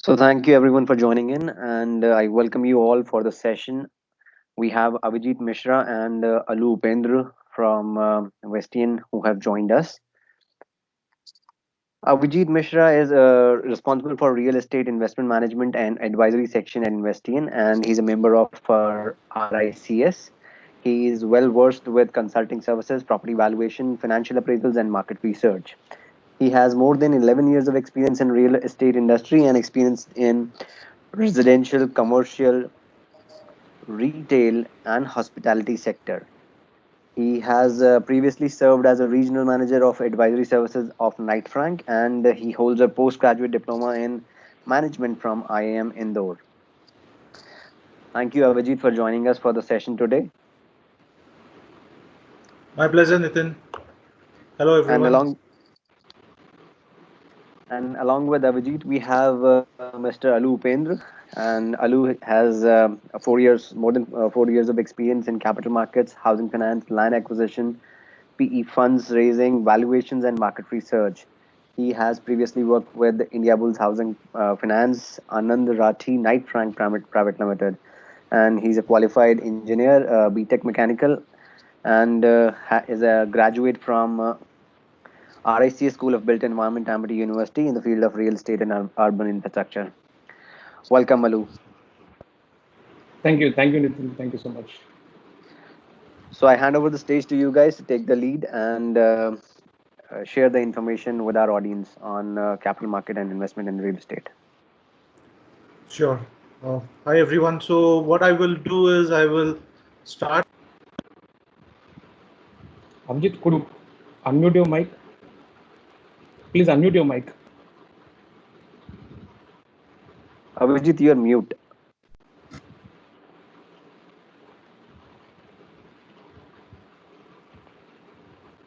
So thank you everyone for joining in, and I welcome you all for the session. We have Avijit Mishra and Alu Upendra from Westian who have joined us. Avijit Mishra is responsible for real estate investment management and advisory section at Investian, and he's a member of RICS. He is well versed with consulting services, property valuation, financial appraisals, and market research. He has more than 11 years of experience in real estate industry and experience in residential, commercial, retail, and hospitality sector. He has previously served as a regional manager of advisory services of Knight Frank, and he holds a postgraduate diploma in management from IIM Indore. Thank you, Avijit, for joining us for the session today. My pleasure, Nitin. Hello, And everyone. along with Avijit, we have Mr. Alu Upendra, and Alu has more than 4 years of experience in capital markets, housing finance, land acquisition, PE funds raising, valuations, and market research. He has previously worked with Indiabulls Housing Finance, Anand Rathi Knight Frank Private Limited, and he's a qualified engineer, BTech Mechanical, and is a graduate from RICS School of Built Environment, Amity University, in the field of real estate and urban infrastructure. Welcome, Alu. Thank you, Nitin. Thank you so much. So I hand over the stage to you guys to take the lead and share the information with our audience on capital market and investment in real estate. Sure. Hi, everyone. So what I will do is I will start. Abhijit, could you unmute your mic? Please unmute your mic. Avijit, you're mute.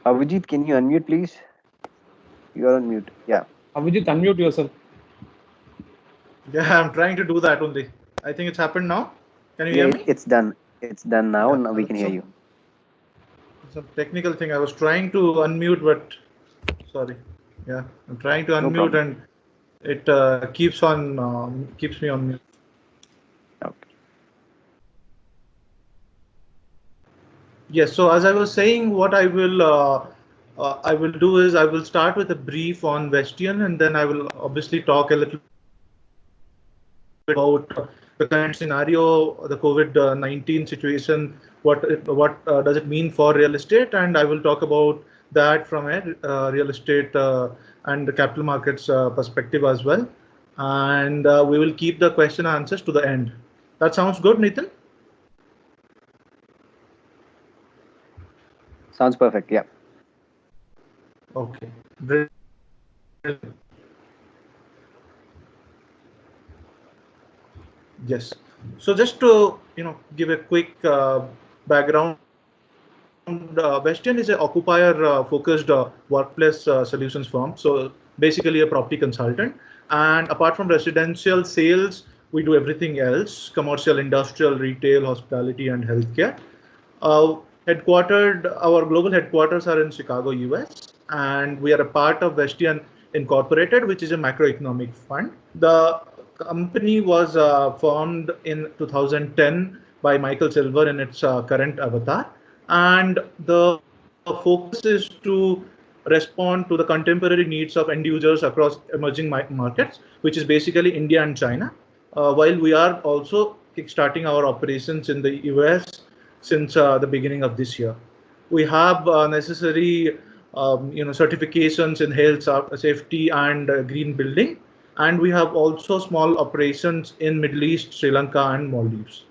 Avijit, can you unmute, please? You're on mute. Yeah. Abhijit, unmute yourself. Yeah, I'm trying to do that only. I think it's happened now. Can you hear me? It's done. It's done now. Yeah, Now we can hear you. It's a technical thing. I was trying to unmute, but sorry. Yeah, I'm trying to No unmute, problem. and it keeps me on mute. Okay. Yes. So as I was saying, what I will do is I will start with a brief on Westian, and then I will obviously talk a little about the current scenario, the COVID-19 situation, what does it mean for real estate, and I will talk about that from a real estate and the capital markets perspective as well. And we will keep the question answers to the end. That sounds good, Nathan? Sounds perfect. Yeah. Okay. Brilliant. Yes. So just to give a quick background, Westian is an occupier-focused workplace solutions firm. So basically a property consultant. And apart from residential sales, we do everything else: commercial, industrial, retail, hospitality, and healthcare. Uh, our global headquarters are in Chicago, US, and we are a part of Westian Incorporated, which is a macroeconomic fund. The company was formed in 2010 by Michael Silver in its current avatar, and the focus is to respond to the contemporary needs of end users across emerging markets, which is basically India and China. While we are also kickstarting our operations in the US since the beginning of this year. We have necessary certifications in health, safety, and green building, and we have also small operations in Middle East, Sri Lanka, and Maldives.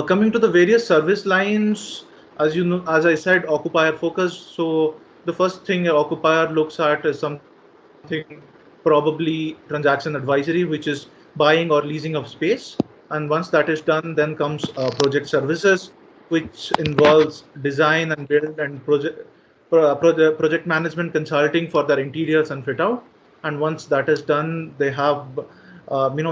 Coming to the various service lines, as you know, as I said, occupier focus. So the first thing an occupier looks at is something probably transaction advisory, which is buying or leasing of space. And once that is done, then comes project services, which involves design and build and project management consulting for their interiors and fit out. And once that is done, they have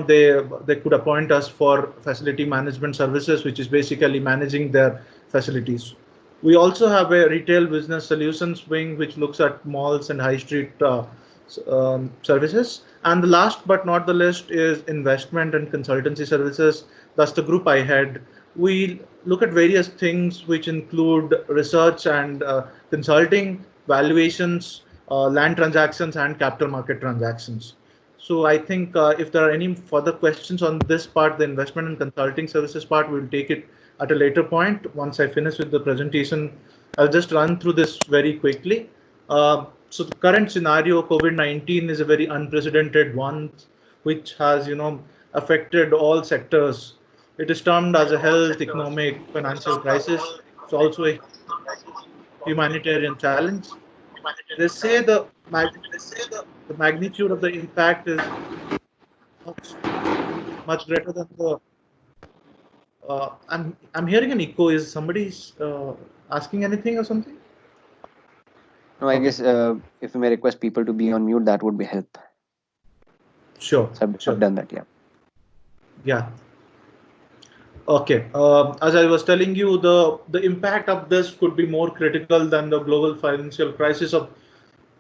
they could appoint us for facility management services, which is basically managing their facilities. We also have a retail business solutions wing, which looks at malls and high street services. And the last but not the least is investment and consultancy services. That's the group I head. We look at various things which include research and consulting, valuations, land transactions, and capital market transactions. So I think if there are any further questions on this part, the investment and consulting services part, we'll take it at a later point. Once I finish with the presentation, I'll just run through this very quickly. So the current scenario, COVID-19 is a very unprecedented one, which has, affected all sectors. It is termed as a health, economic, financial crisis. It's also a humanitarian challenge. They say the magnitude of the impact is much greater than the. I'm hearing an echo. Is somebody asking anything or something? No, I Okay. guess if you may request people to be on mute, that would be help. Sure. So I've Sure. done that, yeah. Yeah. Okay. As I was telling you, the impact of this could be more critical than the global financial crisis of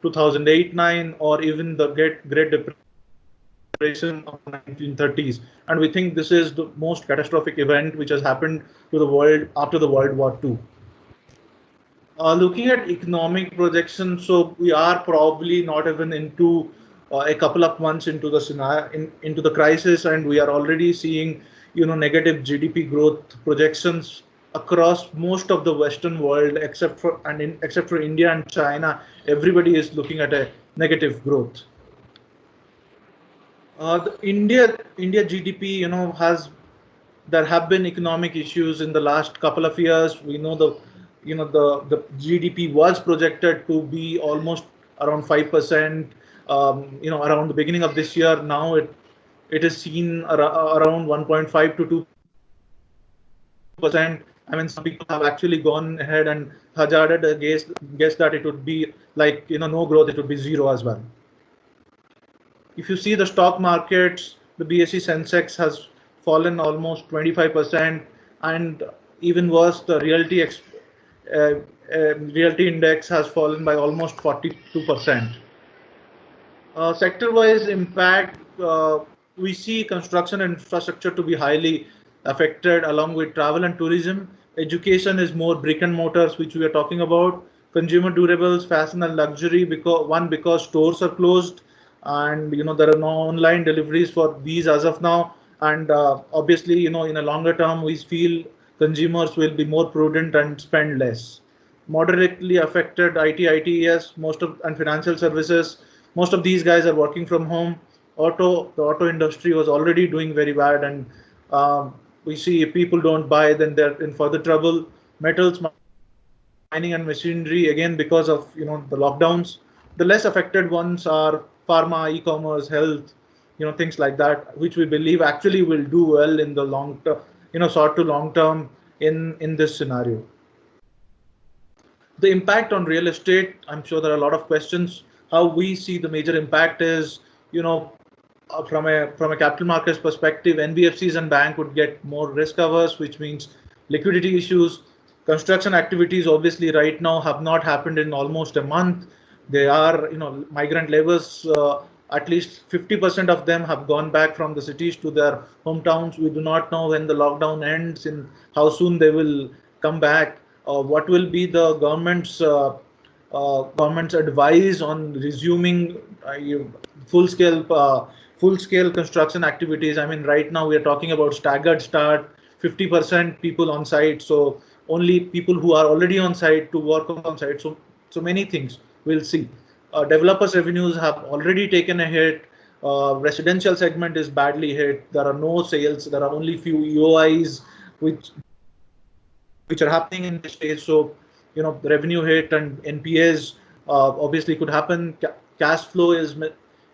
2008-9 or even the Great Depression of 1930s. And we think this is the most catastrophic event which has happened to the world after the World War II. Looking at economic projections, so we are probably not even into a couple of months into the scenario, into the crisis, and we are already seeing, negative GDP growth projections across most of the Western world, except for India and China. Everybody is looking at a negative growth. The India GDP, there have been economic issues in the last couple of years. We know the GDP was projected to be almost around 5%. Around the beginning of this year, now it is seen around 1.5 to 2%. I mean, some people have actually gone ahead and hazarded a guess that it would be like no growth, it would be zero as well. If you see the stock markets, the BSE Sensex has fallen almost 25%, and even worse, the realty index has fallen by almost 42%. Sector-wise impact, we see construction and infrastructure to be highly affected, along with travel and tourism. Education is more brick and mortars, which we are talking about. Consumer durables, fashion and luxury, because stores are closed, and there are no online deliveries for these as of now. And obviously, in a longer term, we feel consumers will be more prudent and spend less. Moderately affected ITES, and financial services. Most of these guys are working from home. The auto industry was already doing very bad, and we see if people don't buy, then they're in further trouble. Metals, mining and machinery, again because of the lockdowns. The less affected ones are pharma, e-commerce, health, things like that, which we believe actually will do well in the long term, short to long term in this scenario. The impact on real estate, I'm sure there are a lot of questions. How we see the major impact is, from a capital markets perspective, NBFCs and bank would get more risk averse, which means liquidity issues. Construction activities obviously right now have not happened in almost a month. They are, migrant laborers, at least 50% of them have gone back from the cities to their hometowns. We do not know when the lockdown ends and how soon they will come back. What will be the government's advice on resuming full-scale construction activities? I mean, right now we are talking about staggered start, 50% people on site, so only people who are already on site to work on site. So many things we'll see. Developers' revenues have already taken a hit. Residential segment is badly hit. There are no sales. There are only few EOIs which are happening in this stage. So, the revenue hit and NPAs obviously could happen. Cash flow is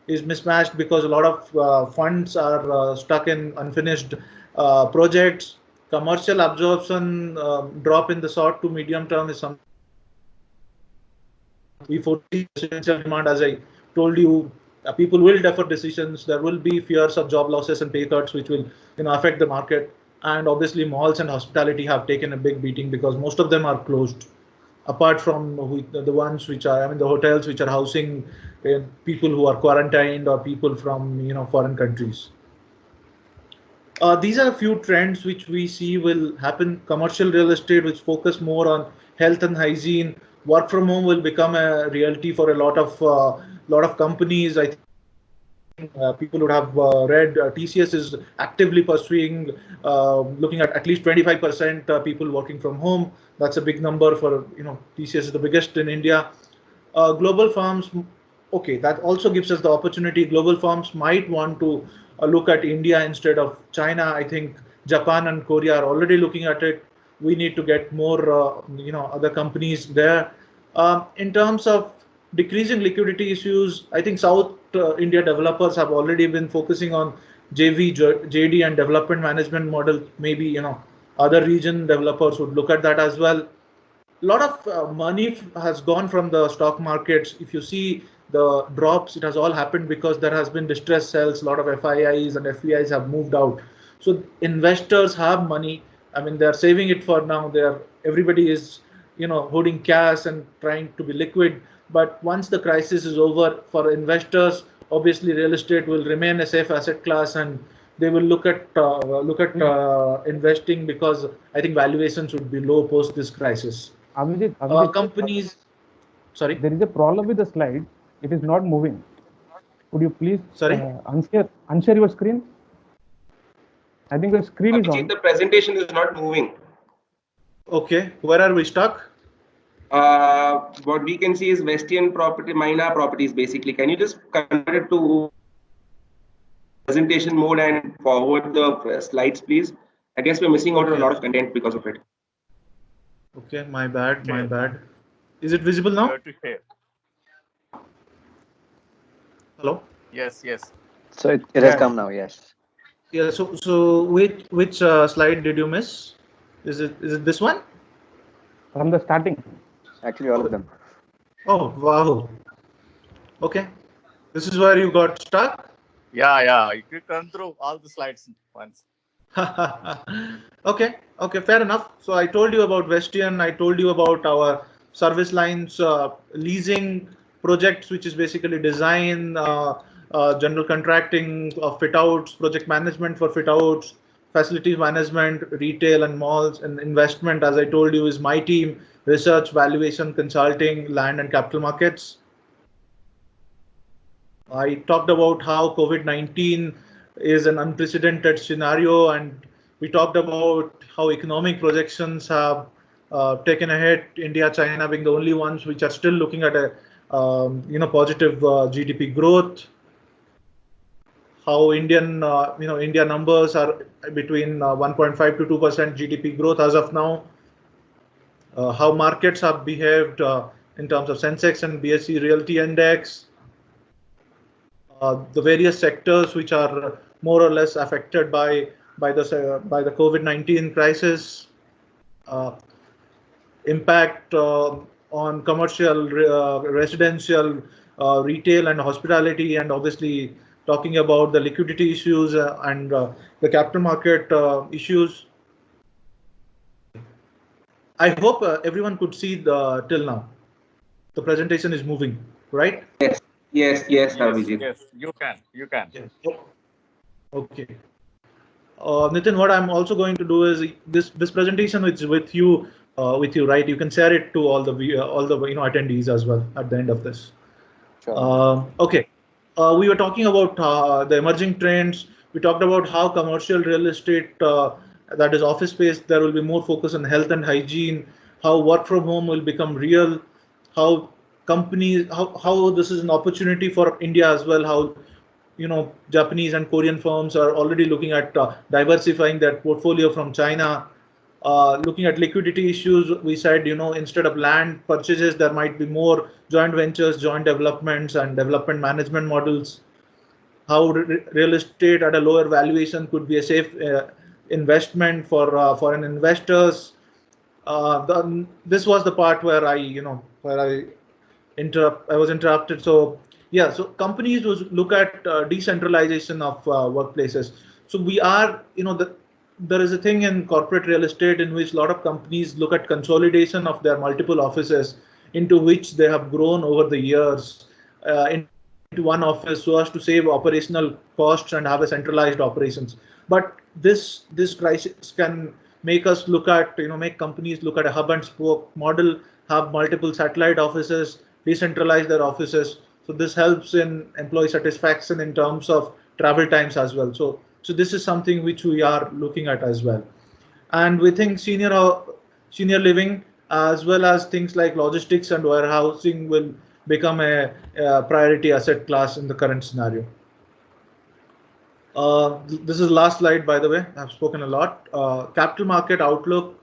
mismatched because a lot of funds are stuck in unfinished projects. Commercial absorption drop in the short to medium term is something we foresee. Residential demand, as I told you, people will defer decisions. There will be fears of job losses and pay cuts, which will affect the market. And obviously, malls and hospitality have taken a big beating because most of them are closed. apart from the ones which are, I mean, the hotels which are housing people who are quarantined or people from foreign countries. These are a few trends which we see will happen. Commercial real estate, which focus more on health and hygiene. Work from home will become a reality for a lot of companies. I think people would have read TCS is actively pursuing, looking at least 25% people working from home. That's a big number for TCS is the biggest in India. Global firms, okay, that also gives us the opportunity. Global firms might want to look at India instead of China. I think Japan and Korea are already looking at it. We need to get more other companies there. In terms of decreasing liquidity issues, I think South India developers have already been focusing on JD and development management model. Maybe other region developers would look at that as well. A lot of money has gone from the stock markets. If you see the drops, it has all happened because there has been distress sells. A lot of FIIs and FPIs have moved out. So investors have money. I mean, they're saving it for now. Everybody is holding cash and trying to be liquid. But once the crisis is over, for investors, obviously real estate will remain a safe asset class, and they will look at investing, because I think valuations would be low post this crisis. Abhijit, Companies, sorry, there is a problem with the slide. It is not moving. Could you please sorry. unshare your screen? I think the screen is on. The presentation is not moving. Okay, where are we stuck? What we can see is Vestian property, Mina properties basically. Can you just convert it to presentation mode and forward the slides, please? I guess we're missing out on a lot of content because of it. Okay, my bad. Is it visible now? Hello? Yes. So it has come now, yes. Yeah, so which slide did you miss? Is it this one? From the starting. Actually, all of them. Oh, wow. Okay. This is where you got stuck? Yeah. You could run through all the slides once. Okay, fair enough. So I told you about Vestian. I told you about our service lines, leasing projects, which is basically design, general contracting of fit outs, project management for fit outs, facilities management, retail and malls, and investment, as I told you, is my team. Research, valuation, consulting, land and capital markets. I talked about how COVID-19 is an unprecedented scenario, and we talked about how economic projections have taken a hit. India, China being the only ones which are still looking at a positive GDP growth. How India numbers are between 1.5 to 2% GDP growth as of now. How markets have behaved in terms of Sensex and BSE Realty Index. The various sectors which are more or less affected by the COVID-19 crisis, impact on commercial, residential, retail, and hospitality, and obviously talking about the liquidity issues and the capital market issues. I hope everyone could see till now. The presentation is moving, right? Yes, Abhijit. Yes, you can. Yes. Okay. Nitin, what I'm also going to do is this presentation is with you, right? You can share it to all the attendees as well at the end of this. Sure. Okay. We were talking about the emerging trends. We talked about how commercial real estate, that is office space, there will be more focus on health and hygiene. How work from home will become real. How companies, how this is an opportunity for India as well. How Japanese and Korean firms are already looking at diversifying their portfolio from China. Looking at liquidity issues, we said instead of land purchases, there might be more joint ventures, joint developments, and development management models. How real estate at a lower valuation could be a safe investment for foreign investors. This was the part where I was interrupted. So yeah, so companies will look at decentralization of workplaces. So we are, there is a thing in corporate real estate in which a lot of companies look at consolidation of their multiple offices into which they have grown over the years into one office so as to save operational costs and have a centralized operations. But this crisis can make us look at, make companies look at a hub and spoke model, have multiple satellite offices, decentralize their offices. So this helps in employee satisfaction in terms of travel times as well. So this is something which we are looking at as well. And we think senior living as well as things like logistics and warehousing will become a priority asset class in the current scenario. This is the last slide, by the way. I've spoken a lot. Capital market outlook.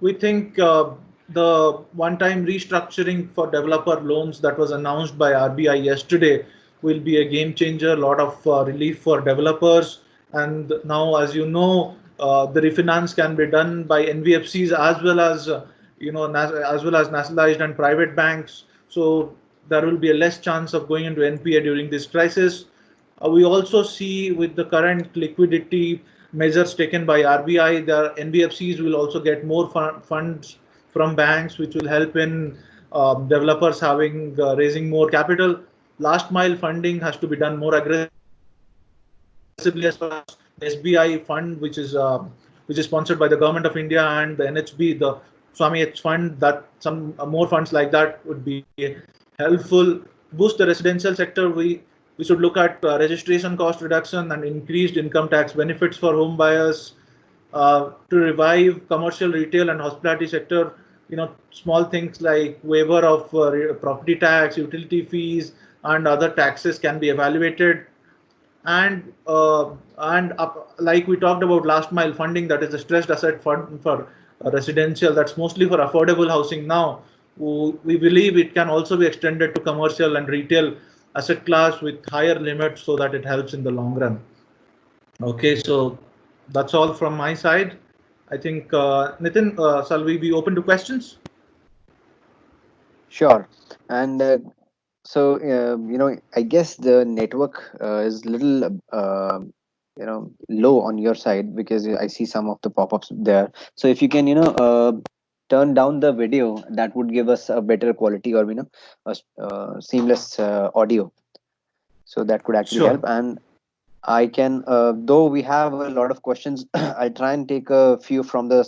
We think the one-time restructuring for developer loans that was announced by RBI yesterday will be a game changer. A lot of relief for developers. And now, as you know, the refinance can be done by NBFCs as well as as well as nationalized and private banks. So there will be a less chance of going into NPA during this crisis. We also see with the current liquidity measures taken by RBI, the NBFCs will also get more funds from banks, which will help in developers having raising more capital. Last mile funding has to be done more aggressively as far as the SBI fund, which is sponsored by the government of India, and the NHB, the Swami H fund. That some more funds like that would be helpful. Boost the residential sector. We should look at registration cost reduction and increased income tax benefits for home buyers. To revive commercial, retail, and hospitality sector, small things like waiver of property tax, utility fees, and other taxes can be evaluated. And like we talked about last mile funding, that is the stressed asset fund for residential, that's mostly for affordable housing now. We believe it can also be extended to commercial and retail asset class with higher limits so that it helps in the long run. Okay, so that's all from my side. I think Nitin, shall we be open to questions? Sure. And I guess the network is little low on your side, because I see some of the pop-ups there. So if you can turn down the video, that would give us a better quality, or seamless audio. So that could actually Sure. help. And I can, though we have a lot of questions, I'll try and take a few from the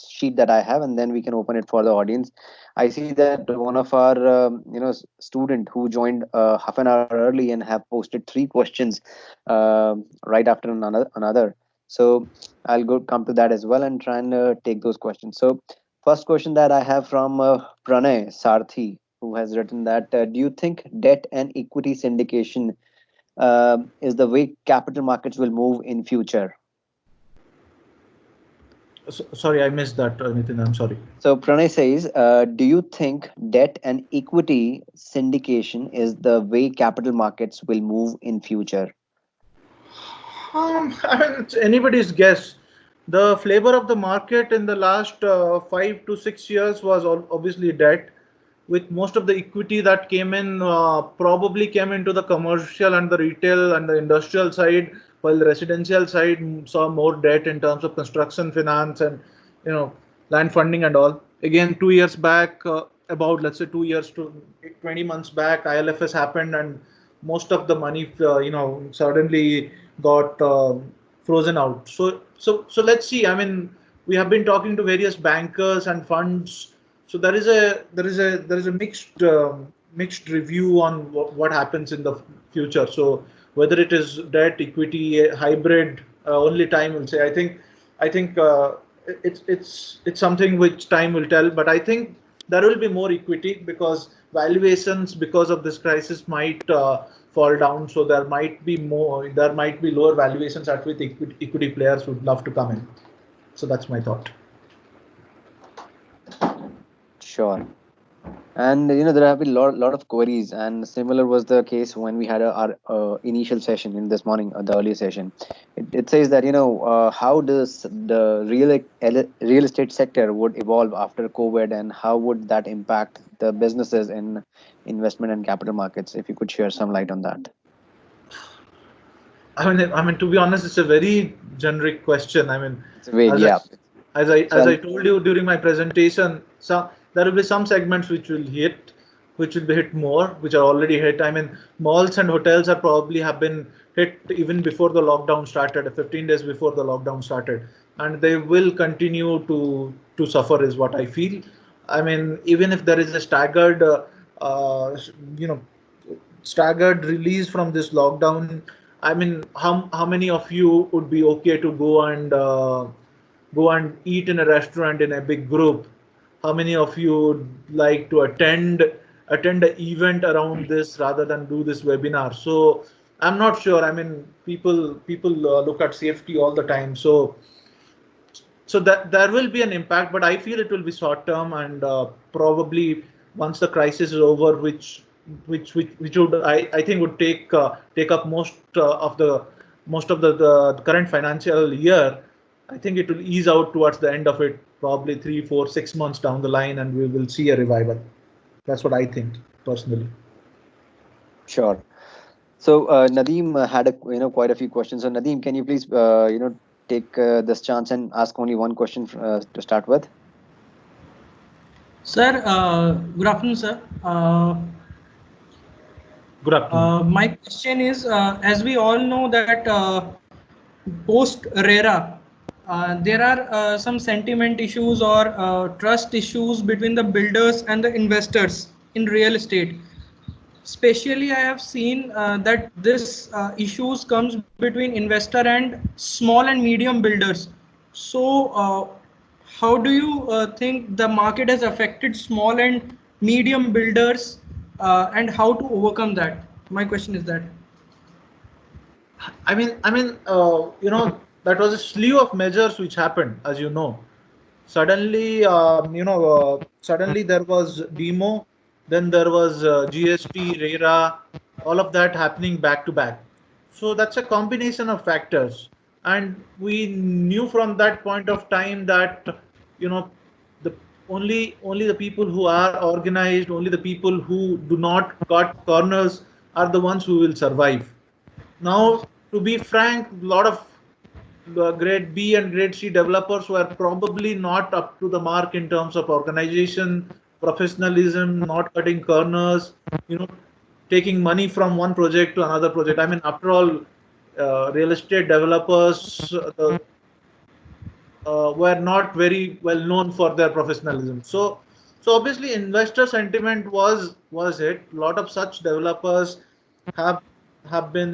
sheet that I have, and then we can open it for the audience. I see that one of our, student who joined half an hour early and have posted 3 questions right after another. So I'll come to that as well and try and take those questions. So first question that I have from Pranay Sarthi, who has written that, do you think debt and equity syndication is the way capital markets will move in future? Sorry, I missed that, Nitin. I'm sorry. So Pranay says, do you think debt and equity syndication is the way capital markets will move in future? I mean, it's anybody's guess. The flavor of the market in the last 5 to 6 years was obviously debt, with most of the equity that came in probably came into the commercial and the retail and the industrial side, while the residential side saw more debt in terms of construction finance and you know land funding and all. Again, 2 years back, about let's say 2 years to 20 months back, ILFS happened, and most of the money suddenly got frozen out. So let's see. I mean, we have been talking to various bankers and funds. So there is a mixed review on what happens in the future. So whether it is debt, equity, hybrid, only time will say. I think it's something which time will tell. But I think there will be more equity because valuations because of this crisis might fall down. So there might be lower valuations at which equity players would love to come in. So that's my thought. Sure. And there have been lot of queries, and similar was the case when we had our initial session in this morning, the earlier session. It says that how does the real estate sector would evolve after COVID, and how would that impact the businesses in investment and capital markets? If you could share some light on that. I mean, to be honest, it's a very generic question. I mean, It's vague, as yeah. I told you during my presentation, there will be some segments which will be hit more, which are already hit. I mean, malls and hotels are probably have been hit even before the lockdown started, 15 days before the lockdown started, and they will continue to suffer, is what I feel. I mean, even if there is a uh, you know, staggered release from this lockdown, I mean, how many of you would be okay to go and eat in a restaurant in a big group? How many of you would like to attend an event around this rather than do this webinar? So I'm not sure. I mean, people look at safety all the time. So that there will be an impact, but I feel it will be short term, and probably once the crisis is over, which would I think would take up most of the current financial year. I think it will ease out towards the end of it, probably 3, 4, 6 months down the line, and we will see a revival. That's what I think personally. Sure. So Nadeem had quite a few questions. So Nadeem, can you please take this chance and ask only one question to start with? Sir, good afternoon, sir. Good afternoon. My question is, as we all know that post RERA, there are some sentiment issues or trust issues between the builders and the investors in real estate. Especially, I have seen that this issues comes between investor and small and medium builders. So, how do you think the market has affected small and medium builders, and how to overcome that? My question is that. That was a slew of measures which happened, as you know. Suddenly, suddenly there was demo, then there was GST, RERA, all of that happening back to back. So that's a combination of factors, and we knew from that point of time that you know the only the people who are organized, only the people who do not cut corners are the ones who will survive. Now, to be frank, a lot of grade B and grade C developers were probably not up to the mark in terms of organization, professionalism, not cutting corners, you know, taking money from one project to another project. I mean, after all, real estate developers were not very well known for their professionalism. So obviously, investor sentiment was hit. A lot of such developers have have been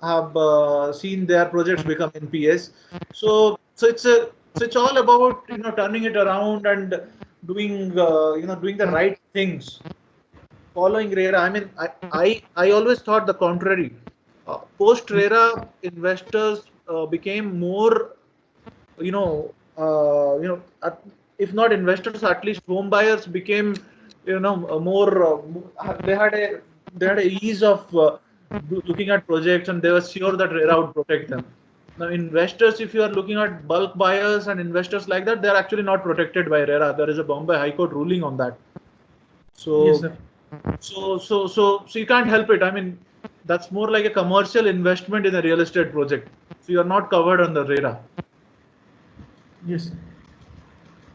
have seen their projects become NPS. So it's all about turning it around and doing the right things, following RERA. I mean, I always thought the contrary. Post RERA, investors became more you know, if not investors, at least home buyers became, more. They had a ease of looking at projects, and they were sure that RERA would protect them. Now, investors, if you are looking at bulk buyers and investors like that, they are actually not protected by RERA. There is a Bombay High Court ruling on that. Yes, So, sir. so you can't help it. I mean, that's more like a commercial investment in a real estate project. So you are not covered on the RERA. Yes, sir.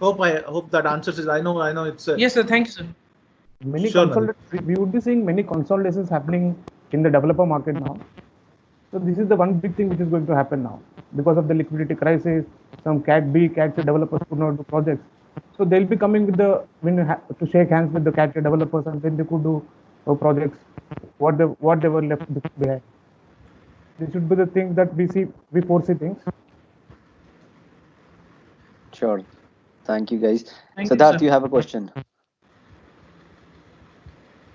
Hope that answers it. I know it's a, Yes, sir. Thank you, sir. Many Sure, Nadeem. we would be seeing many consolidations happening in the developer market now. So this is the one big thing which is going to happen now because of the liquidity crisis. Some Cat B, Cat C developers could not do projects, so they'll be coming with the to shake hands with the Cat A developers, and then they could do projects what they were left behind. This should be the thing that we foresee things. Sure. Thank you, guys. Thank you, Siddharth, sir. you have a question.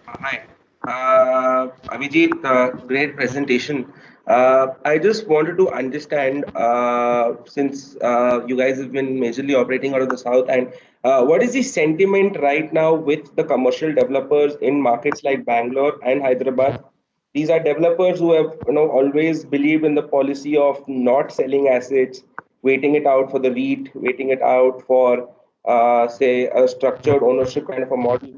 Hi. Abhijit, great presentation. I just wanted to understand, since you guys have been majorly operating out of the south, and what is the sentiment right now with the commercial developers in markets like Bangalore and Hyderabad? These are developers who have always believed in the policy of not selling assets, waiting it out for the REIT, waiting it out for say a structured ownership kind of a model.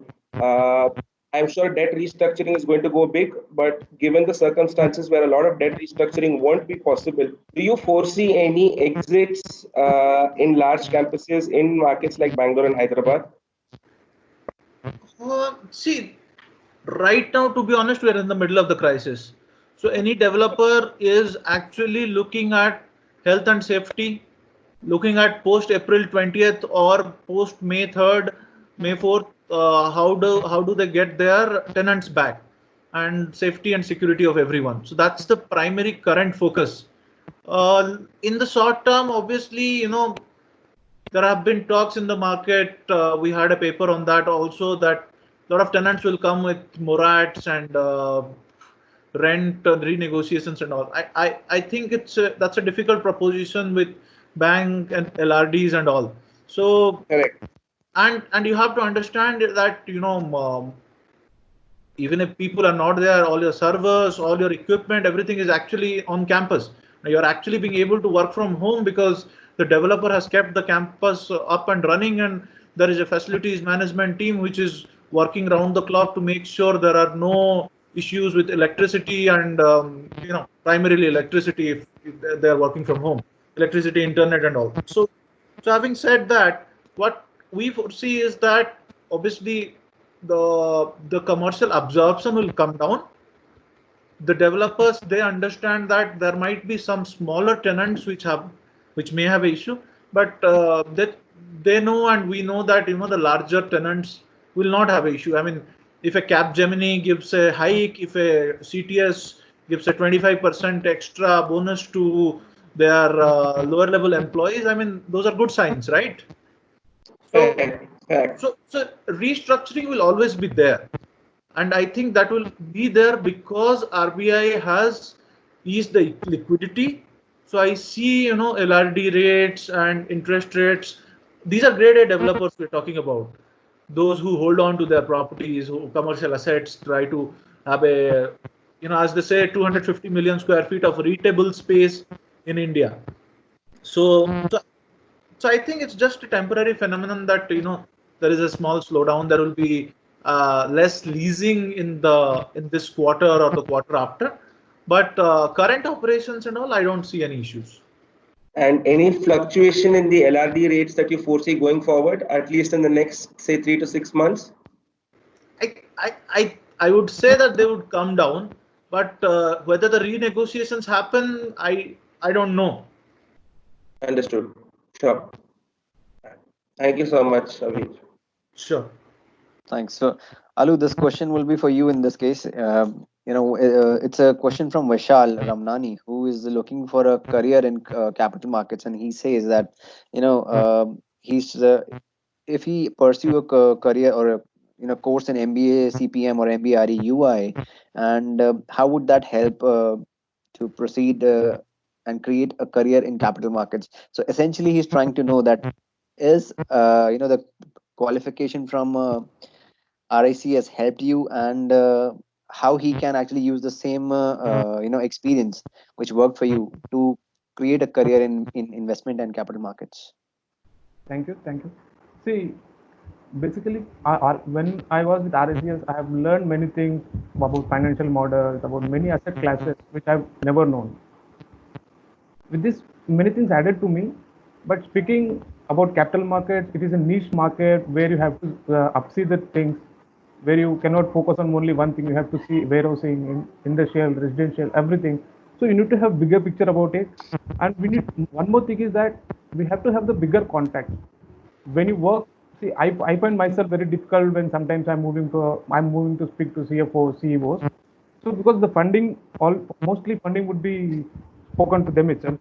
I'm sure debt restructuring is going to go big, but given the circumstances where a lot of debt restructuring won't be possible, do you foresee any exits in large campuses in markets like Bangalore and Hyderabad? See, right now, to be honest, we are in the middle of the crisis. So any developer is actually looking at health and safety, looking at post April 20th or post May 3rd, May 4th. How do they get their tenants back, and safety and security of everyone. So that's the primary current focus. In the short term, obviously, there have been talks in the market. We had a paper on that also, that a lot of tenants will come with morats and rent renegotiations and all. I think that's a difficult proposition with bank and LRDs and all. So Correct. and you have to understand that even if people are not there, all your servers, all your equipment, everything is actually on campus. Now you're actually being able to work from home because the developer has kept the campus up and running, and there is a facilities management team which is working round the clock to make sure there are no issues with electricity and primarily electricity if they are working from home, electricity, internet, and all. So having said that, what we foresee is that obviously the commercial absorption will come down. The developers, they understand that there might be some smaller tenants which may have an issue, but they know, and we know that the larger tenants will not have an issue. I mean, if a Capgemini gives a hike, if a CTS gives a 25% extra bonus to their lower level employees, I mean, those are good signs, right? So Correct. so restructuring will always be there, and I think that will be there because RBI has eased the liquidity. So I see, LRD rates and interest rates. These are grade A developers we're talking about. Those who hold on to their properties, who commercial assets, try to have a, as they say, 250 million square feet of readable space in India. So I think it's just a temporary phenomenon that there is a small slowdown. There will be less leasing in this quarter or the quarter after, but current operations and all, I don't see any issues. And any fluctuation in the LRD rates that you foresee going forward, at least in the next, say, 3 to 6 months? I would say that they would come down, but whether the renegotiations happen, I don't know. Understood. Sure. Thank you so much, Avij. Sure. Thanks. So, Alu, this question will be for you in this case. It's a question from Vishal Ramnani, who is looking for a career in capital markets, and he says that, he's if he pursue a career or a course in MBA CPM or MBA RE UI, and how would that help to proceed and create a career in capital markets? So essentially, he's trying to know that is the qualification from RIC has helped you, and how he can actually use the same experience which worked for you to create a career in investment and capital markets. Thank you. See, basically, when I was with RICS, I have learned many things about financial models, about many asset classes which I've never known. With this, many things added to me. But speaking about capital markets, it is a niche market where you have to upsee the things, where you cannot focus on only one thing. You have to see warehousing, industrial, residential, everything. So you need to have bigger picture about it. And we need one more thing is that we have to have the bigger contacts. When you work, see, I find myself very difficult when sometimes I'm moving to speak to CFOs, CEOs. So because the funding, mostly funding would be spoken to them itself.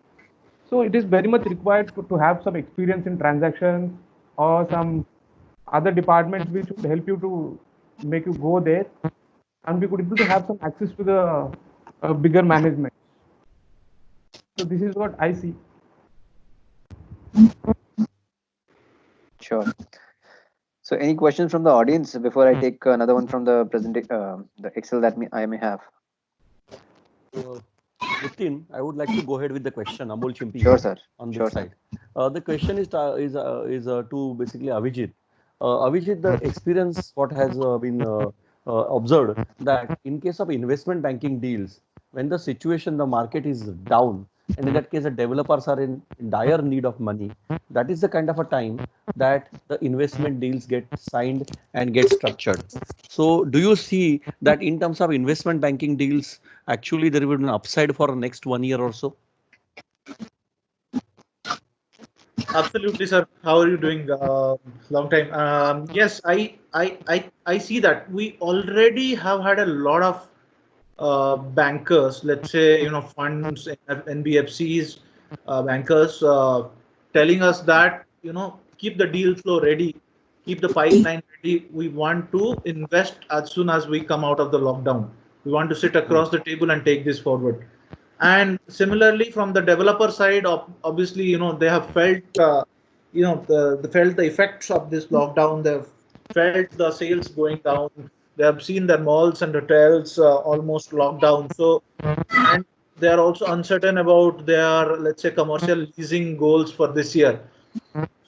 So it is very much required to have some experience in transactions or some other departments which would help you to make you go there, and we could able to have some access to the bigger management. So this is what I see. Sure. So any questions from the audience before I take another one from the the Excel that I may have? Nitin, I would like to go ahead with the question. Amol Chimpi. Sure, sir. On this Sure, side. The question is to basically Avijit. Avijit, the experience what has been observed that in case of investment banking deals, when the situation, the market is down, and in that case, the developers are in dire need of money, that is the kind of a time that the investment deals get signed and get structured. So, do you see that in terms of investment banking deals, actually there will be an upside for the next 1 year or so? Absolutely, sir. How are you doing? Long time. Yes, I see that we already have had a lot of bankers, let's say, funds, NBFCs, bankers, telling us that, keep the deal flow ready, keep the pipeline ready. We want to invest as soon as we come out of the lockdown. We want to sit across the table and take this forward. And similarly, from the developer side, obviously, they have felt, felt the effects of this lockdown. They've felt the sales going down. They have seen their malls and hotels almost locked down. So, and they are also uncertain about their, let's say, commercial leasing goals for this year.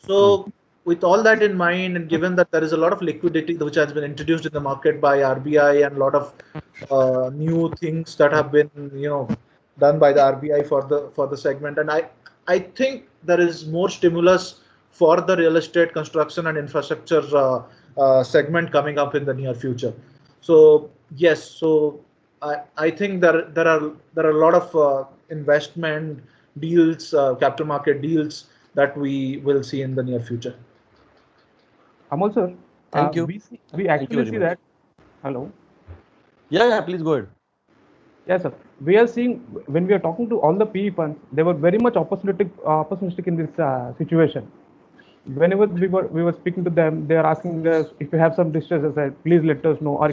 So, with all that in mind, and given that there is a lot of liquidity which has been introduced in the market by RBI and a lot of new things that have been, done by the RBI for the segment, and I think there is more stimulus for the real estate construction and infrastructure segment coming up in the near future. So yes, so I think there are a lot of investment deals, capital market deals that we will see in the near future. Amol sir, Thank you. we Thank you actually very see much. that. Hello. Yeah, please go ahead. Yes, sir. We are seeing when we are talking to all the PE funds, they were very much opportunistic in this situation. Whenever we were speaking to them, they are asking us if you have some distress asset, please let us know, or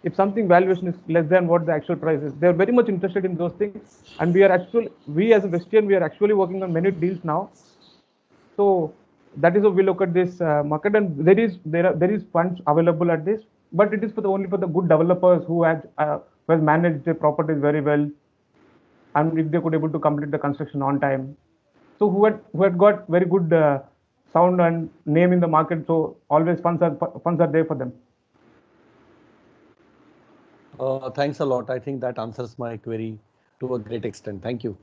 if something valuation is less than what the actual price is. They are very much interested in those things, and we as a Westian, we are actually working on many deals now. So that is how we look at this market, and there is funds available at this, but it is only for the good developers who have managed their properties very well, and if they could able to complete the construction on time. So who had got very good sound and name in the market. So always funds are there for them. Thanks a lot. I think that answers my query to a great extent. Thank you.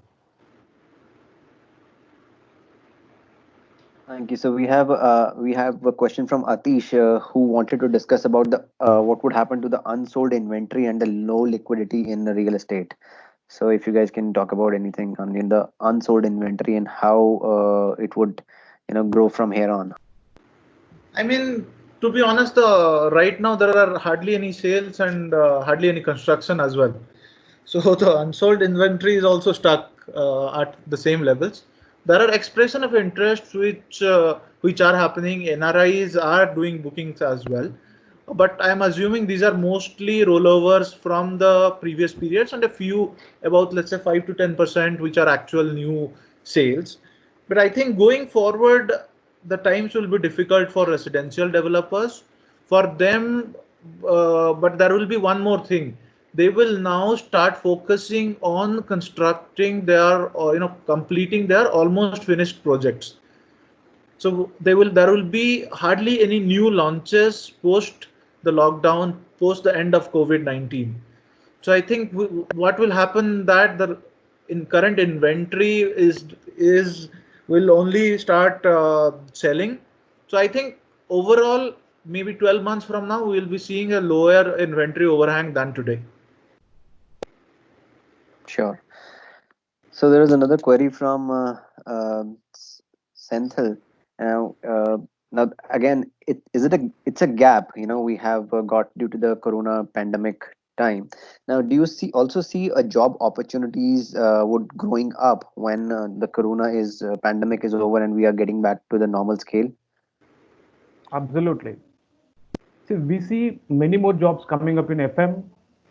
Thank you. So we have a question from Atish who wanted to discuss about the what would happen to the unsold inventory and the low liquidity in the real estate. So if you guys can talk about anything on in the unsold inventory and how it would grow from here on. I mean, to be honest, right now there are hardly any sales and hardly any construction as well. So the unsold inventory is also stuck at the same levels. There are expression of interest which are happening. NRIs are doing bookings as well, but I am assuming these are mostly rollovers from the previous periods and a few, about let's say 5 to 10%, which are actual new sales. But I think going forward, the times will be difficult for residential developers. For them, but there will be one more thing. They will now start focusing on constructing their, or completing their almost finished projects. So there will be hardly any new launches post the lockdown, post the end of COVID-19. So I think what will happen that the in current inventory is will only start selling. So I think overall, maybe 12 months from now, we will be seeing a lower inventory overhang than today. Sure. So there is another query from Senthil. Now again, it's a gap we have got due to the corona pandemic time. Now, do you also see a job opportunities would growing up when the corona is pandemic is over and we are getting back to the normal scale? Absolutely. See, we see many more jobs coming up in FM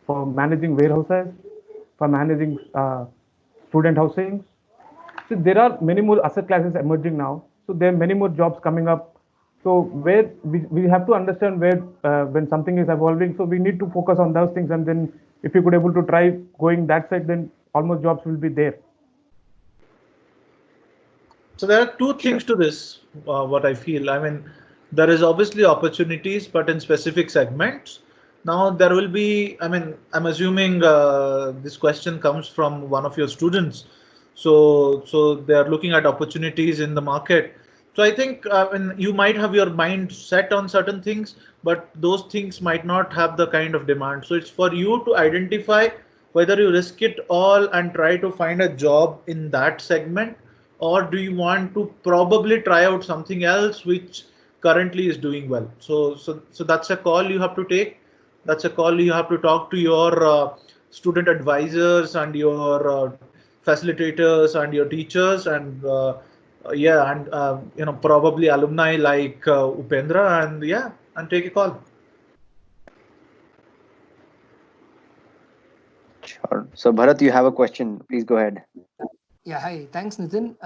for managing warehouses, for managing student housing. So there are many more asset classes emerging now. So there are many more jobs coming up. So where we have to understand where when something is evolving. So we need to focus on those things, and then if you could able to try going that side, then almost jobs will be there. So there are two things to this. What I feel, I mean, there is obviously opportunities, but in specific segments. Now there will be, I mean, I'm assuming this question comes from one of your students. So they are looking at opportunities in the market. So I think you might have your mind set on certain things, but those things might not have the kind of demand. So it's for you to identify whether you risk it all and try to find a job in that segment, or do you want to probably try out something else which currently is doing well. So that's a call you have to take. That's a call you have to talk to your student advisors and your facilitators and your teachers, and yeah, and probably alumni like Upendra, and yeah, and take a call. Sure. So Bharat, you have a question. Please go ahead. Yeah, hi. Thanks, Nitin.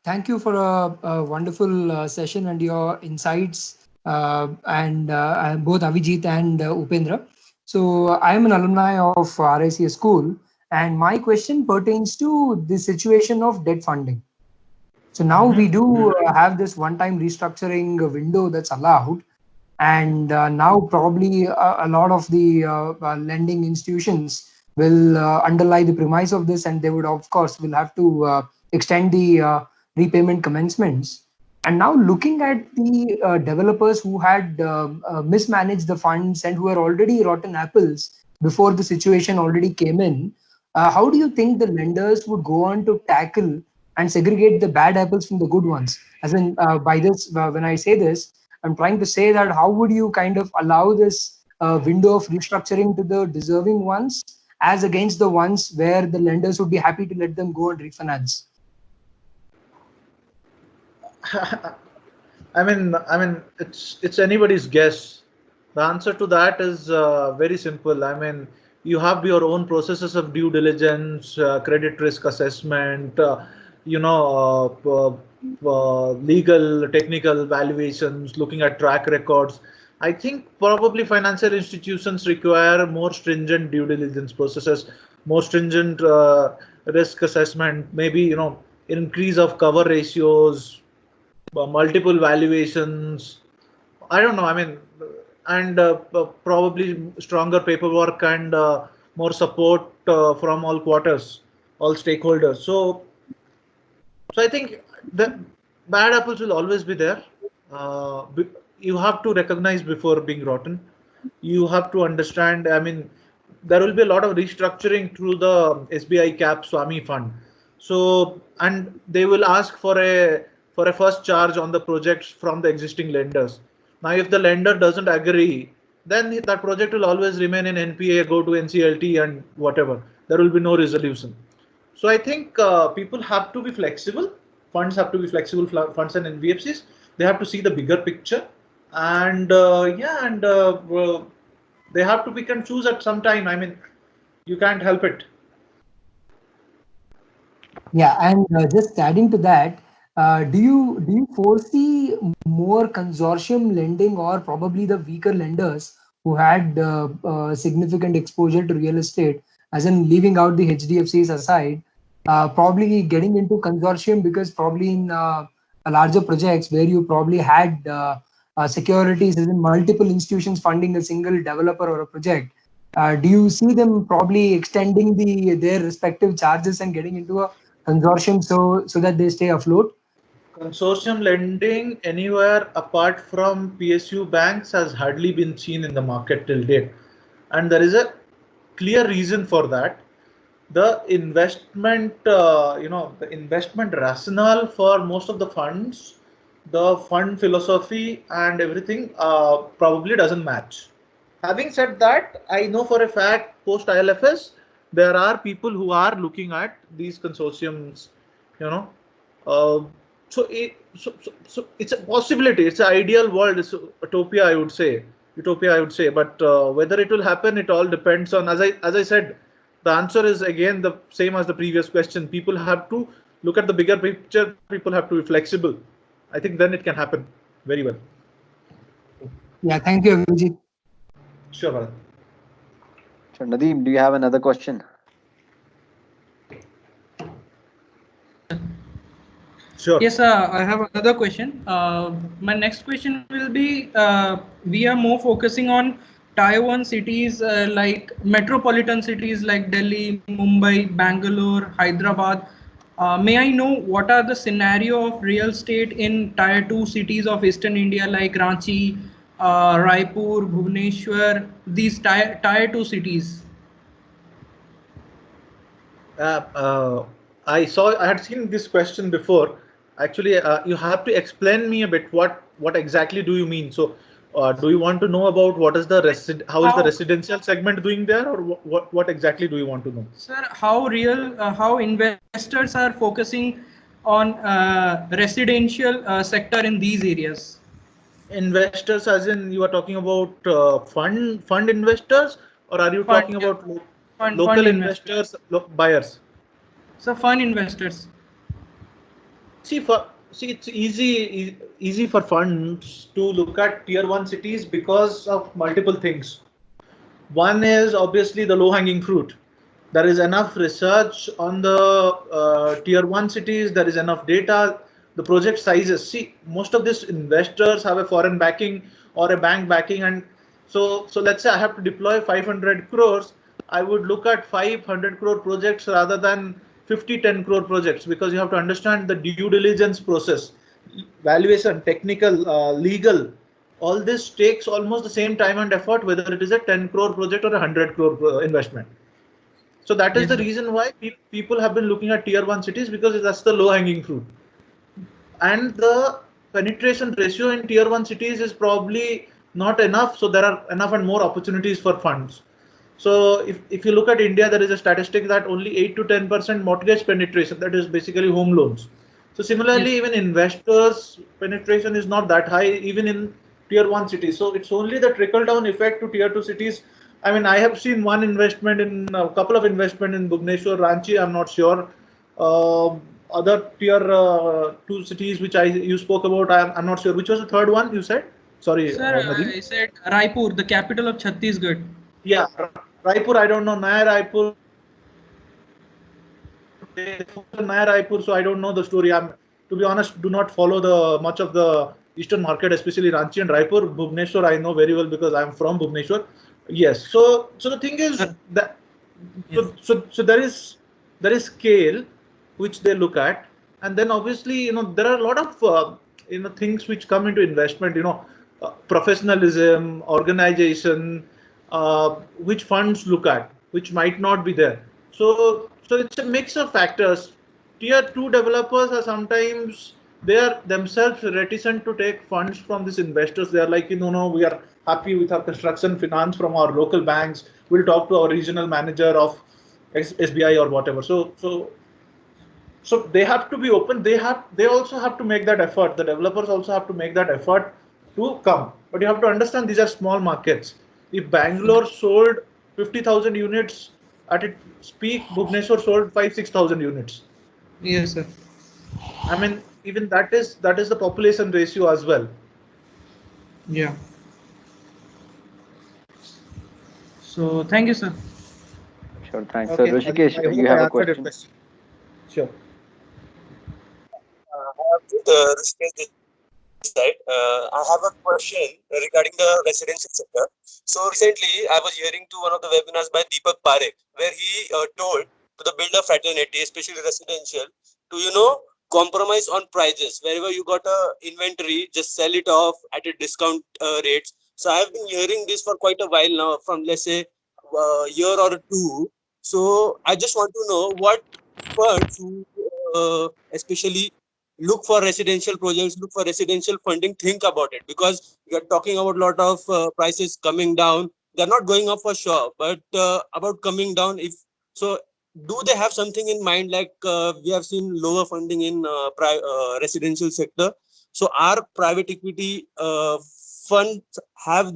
Thank you for a wonderful session and your insights, and both Avijit and Upendra. So, I am an alumni of RICS school, and my question pertains to the situation of debt funding. So, now we do have this one time restructuring window that's allowed, and now probably a lot of the lending institutions will underlie the premise of this, and they would of course will have to extend the repayment commencements. And now looking at the developers who had mismanaged the funds and who are already rotten apples before the situation already came in, how do you think the lenders would go on to tackle and segregate the bad apples from the good ones? As in, by this, when I say this, I'm trying to say that how would you kind of allow this window of restructuring to the deserving ones as against the ones where the lenders would be happy to let them go and refinance? I mean, it's anybody's guess. The answer to that is very simple. I mean, you have your own processes of due diligence, credit risk assessment, legal, technical valuations, looking at track records. I think probably financial institutions require more stringent due diligence processes, more stringent risk assessment, maybe, increase of cover ratios, multiple valuations. I don't know. I mean, and probably stronger paperwork and more support from all quarters, all stakeholders. So I think the bad apples will always be there. You have to recognize before being rotten. You have to understand. I mean, there will be a lot of restructuring through the SBI Cap Swami Fund. So, and they will ask for a first charge on the projects from the existing lenders. Now, if the lender doesn't agree, then that project will always remain in NPA, go to NCLT, and whatever. There will be no resolution. So I think people have to be flexible. Funds have to be flexible. Funds and NBFCs, they have to see the bigger picture, and yeah, and they have to pick and choose at some time. I mean, you can't help it. Yeah, and just adding to that, do you foresee more consortium lending or probably the weaker lenders who had significant exposure to real estate, as in leaving out the HDFCs aside, probably getting into consortium because probably in larger projects where you probably had securities, as in multiple institutions funding a single developer or a project. Do you see them probably extending their respective charges and getting into a consortium so that they stay afloat? Consortium lending anywhere apart from PSU banks has hardly been seen in the market till date, and there is a clear reason for that. The investment, the investment rationale for most of the funds, the fund philosophy and everything probably doesn't match. Having said that, I know for a fact post ILFS, there are people who are looking at these consortiums, you know. Uh, so it's a possibility. It's an ideal world. It's utopia, I would say. Utopia, I would say. But whether it will happen, it all depends on. As I said, the answer is again the same as the previous question. People have to look at the bigger picture. People have to be flexible. I think then it can happen very well. Yeah, thank you, Avijit. Sure, Bharat. So Nadeem, do you have another question? Sure. Yes, I have another question. My next question will be, we are more focusing on Tier 1 cities like metropolitan cities like Delhi, Mumbai, Bangalore, Hyderabad. May I know what are the scenario of real estate in Tier 2 cities of Eastern India like Ranchi, Raipur, Bhubaneswar, these tier 2 cities? I had seen this question before. Actually, you have to explain me a bit. What exactly do you mean? So, do you want to know about what is the how is the residential segment doing there, or what exactly do you want to know? Sir, how investors are focusing on residential sector in these areas? Investors, as in you are talking about fund investors, or are you Fund, talking yeah. about Fund local investors. investors, buyers? So fund investors. See, it's easy for funds to look at tier 1 cities because of multiple things. One is obviously the low hanging fruit. There is enough research on the tier 1 cities. There is enough data. The project sizes. See, most of these investors have a foreign backing or a bank backing, and so let's say I have to deploy 500 crores. I would look at 500 crore projects rather than 50 10 crore projects, because you have to understand the due diligence process, valuation, technical, legal. All this takes almost the same time and effort, whether it is a 10 crore project or a 100 crore investment. So that is Yes, the sir. reason why people have been looking at tier 1 cities, because that's the low hanging fruit. And the penetration ratio in tier 1 cities is probably not enough. So there are enough and more opportunities for funds. So if you look at India, there is a statistic that only 8 to 10% mortgage penetration, that is basically home loans. So similarly, Yes. even investors penetration is not that high, even in tier 1 cities. So it's only the trickle down effect to tier 2 cities. I mean, I have seen one investment in a couple of investment in Bhubaneswar, Ranchi, I'm not sure. Other tier 2 cities which you spoke about, I'm not sure. Which was the third one you said? Sorry, Sir, Nadeem. I said Raipur, the capital of Chhattisgarh. Yeah, Raipur, I don't know. Naya Raipur, Naya Raipur, so I don't know the story. To be honest, do not follow the much of the eastern market, especially Ranchi and Raipur. Bhubaneswar, I know very well because I'm from Bhubaneswar. Yes. So the thing is Sir. that Yes. so there is scale which they look at, and then obviously there are a lot of things which come into investment. Professionalism, organization, which funds look at, which might not be there. So it's a mix of factors. Tier 2 developers are sometimes, they are themselves reticent to take funds from these investors. They are like, no, we are happy with our construction finance from our local banks. We'll talk to our regional manager of SBI or whatever. So they have to be open. They also have to make that effort. The developers also have to make that effort to come. But you have to understand, these are small markets. If Bangalore sold 50,000 units at its peak, Bhubaneswar sold 5-6,000 units. Yes, sir. I mean, even that is the population ratio as well. Yeah. So thank you, sir. Sure, thanks. So Okay, Rishikesh, I you hope I have a answered your question? question. Sure. Side, I have a question regarding the residential sector. So recently, I was hearing to one of the webinars by Deepak Parekh, where he told to the builder fraternity, especially residential, to compromise on prices. Wherever you got a inventory, just sell it off at a discount rates. So I have been hearing this for quite a while now, from let's say a year or two. So I just want to know what funds, especially look for residential projects, look for residential funding, think about it, because we are talking about a lot of prices coming down. They're not going up for sure, but about coming down. If so, do they have something in mind? Like we have seen lower funding in residential sector. So our private equity funds have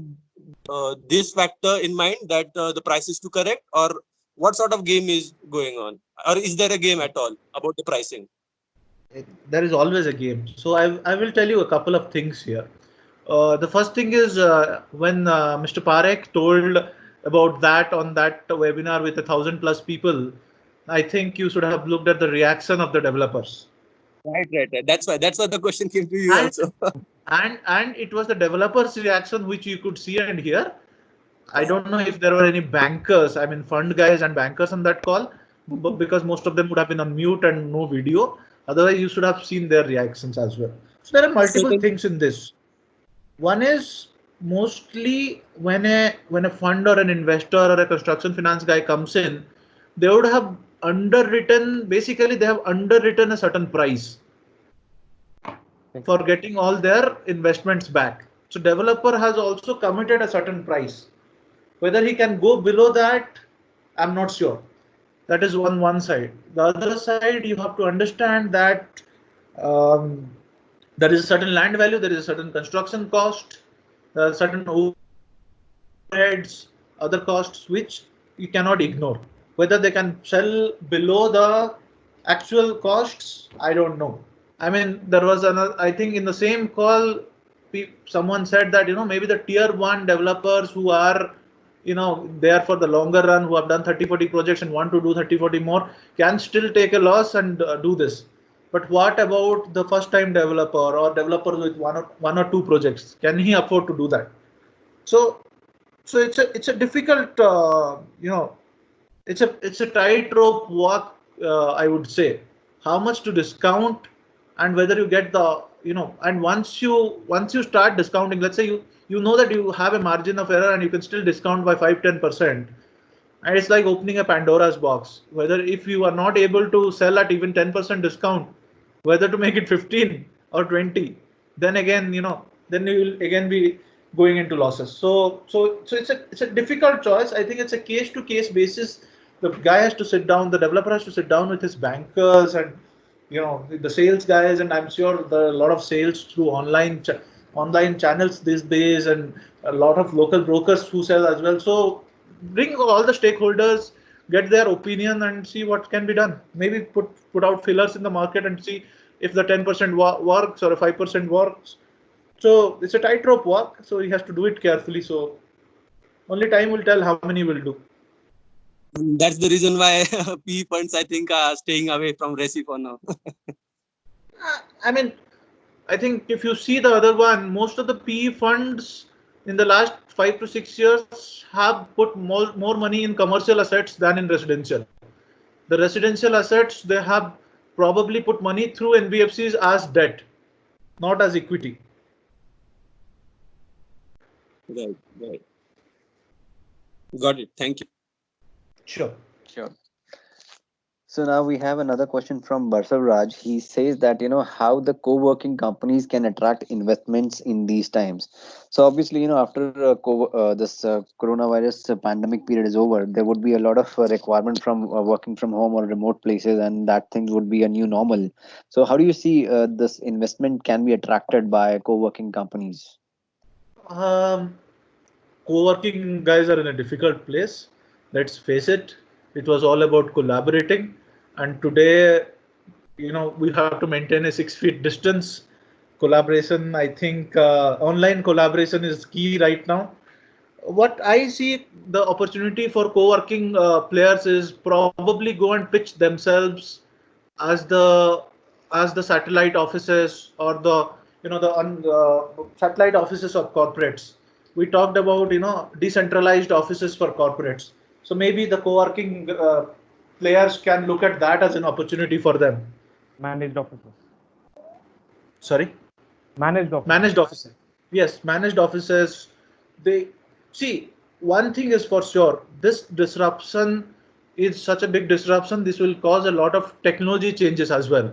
this factor in mind, that the price is to correct, or what sort of game is going on, or is there a game at all about the pricing? There is always a game. So I will tell you a couple of things here. The first thing is, when Mr. Parekh told about that on that webinar with 1,000+ people, I think you should have looked at the reaction of the developers. Right. That's why the question came to you And also. and it was the developers' reaction which you could see and hear. I don't know if there were any bankers, I mean fund guys and bankers on that call, but because most of them would have been on mute and no video. Otherwise, you should have seen their reactions as well. So there are multiple Second, things in this. One is mostly when a fund or an investor or a construction finance guy comes in, they would have underwritten. Basically, they have underwritten a certain price for getting all their investments back. So developer has also committed a certain price. Whether he can go below that, I'm not sure. That is one side. The other side, you have to understand that um, there is a certain land value, there is a certain construction cost, there are certain overheads, other costs which you cannot ignore. Whether they can sell below the actual costs, I don't know. I mean, there was another, I think in the same call, someone said that, maybe the tier one developers who are, there for the longer run, who have done 30-40 projects and want to do 30-40 more, can still take a loss and do this. But what about the first time developer or developer with one or two projects? Can he afford to do that? So, it's a difficult, it's a tightrope walk, I would say. How much to discount, and whether you get the, and once you start discounting, let's say you know that you have a margin of error and you can still discount by 5-10%, and it's like opening a Pandora's box. Whether if you are not able to sell at even 10% discount, whether to make it 15 or 20, then again, then you will again be going into losses. So it's a difficult choice. I think it's a case to case basis. The guy has to sit down, the developer has to sit down with his bankers and the sales guys, and I'm sure there are a lot of sales through online channels these days, and a lot of local brokers who sell as well. So bring all the stakeholders, get their opinion, and see what can be done. Maybe put out fillers in the market and see if the 10% works or a 5% works. So it's a tightrope walk. So he has to do it carefully. So only time will tell how many will do. that's the reason why PE funds, I think, are staying away from Resi for now. I mean, I think if you see the other one, most of the PE funds in the last 5 to 6 years have put more money in commercial assets than in residential. The residential assets, they have probably put money through NBFCs as debt, not as equity. Right. Got it. Thank you. Sure. So now we have another question from Barsav Raj. He says that how the co-working companies can attract investments in these times. So obviously after this coronavirus pandemic period is over, there would be a lot of requirement from working from home or remote places, and that thing would be a new normal. So how do you see this investment can be attracted by co-working companies? Co-working guys are in a difficult place. Let's face it. It was all about collaborating, and today, we have to maintain a 6 feet distance. Collaboration, I think, online collaboration is key right now. What I see the opportunity for co-working players is probably go and pitch themselves as the satellite offices, or the satellite offices of corporates. We talked about decentralized offices for corporates. So maybe the co-working players can look at that as an opportunity for them. Managed offices. Sorry. Managed offices. Yes, managed offices. They see, one thing is for sure. This disruption is such a big disruption. This will cause a lot of technology changes as well.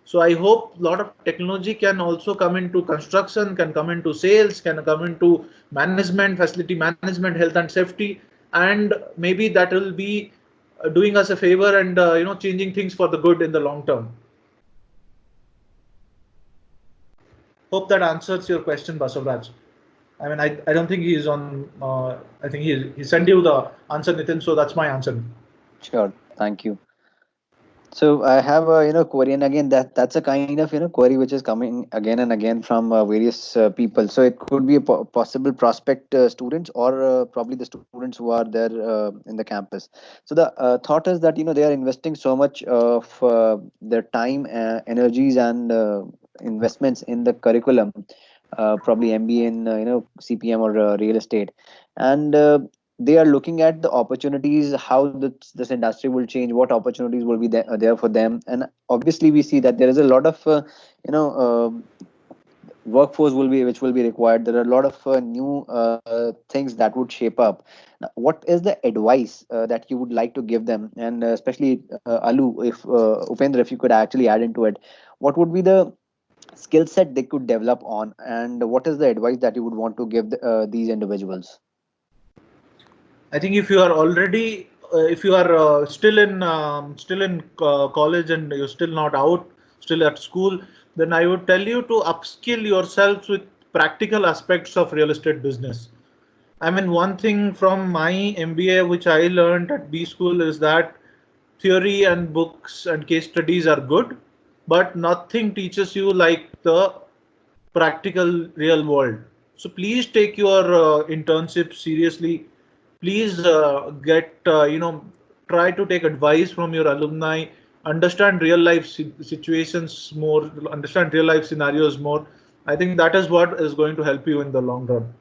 So I hope a lot of technology can also come into construction, can come into sales, can come into management, facility management, health and safety, and maybe that will be doing us a favor and changing things for the good in the long term. Hope that answers your question, Basavraj. I mean, I don't think he is on. I think he sent you the answer, Nitin. So that's my answer. Sure, thank you. So I have a query, and again that's a kind of query which is coming again and again from various people. So it could be a possible prospect students, or probably the students who are there in the campus. So the thought is that they are investing so much of their time, energies, and investments in the curriculum, probably MBA in CPM or real estate. and they are looking at the opportunities, how this industry will change, what opportunities will be there for them. And obviously we see that there is a lot of you know workforce which will be required. There are a lot of new things that would shape up. Now, what is the advice that you would like to give them, and especially Alu, if Upendra, if you could actually add into it, what would be the skill set they could develop on, and what is the advice that you would want to give these individuals? I think if you are already, if you are still in college and you're still not out, still at school, then I would tell you to upskill yourselves with practical aspects of real estate business. I mean, one thing from my MBA which I learned at B school is that theory and books and case studies are good, but nothing teaches you like the practical real world. So please take your internship seriously. Please get try to take advice from your alumni. Understand real life situations more. Understand real life scenarios more. I think that is what is going to help you in the long run.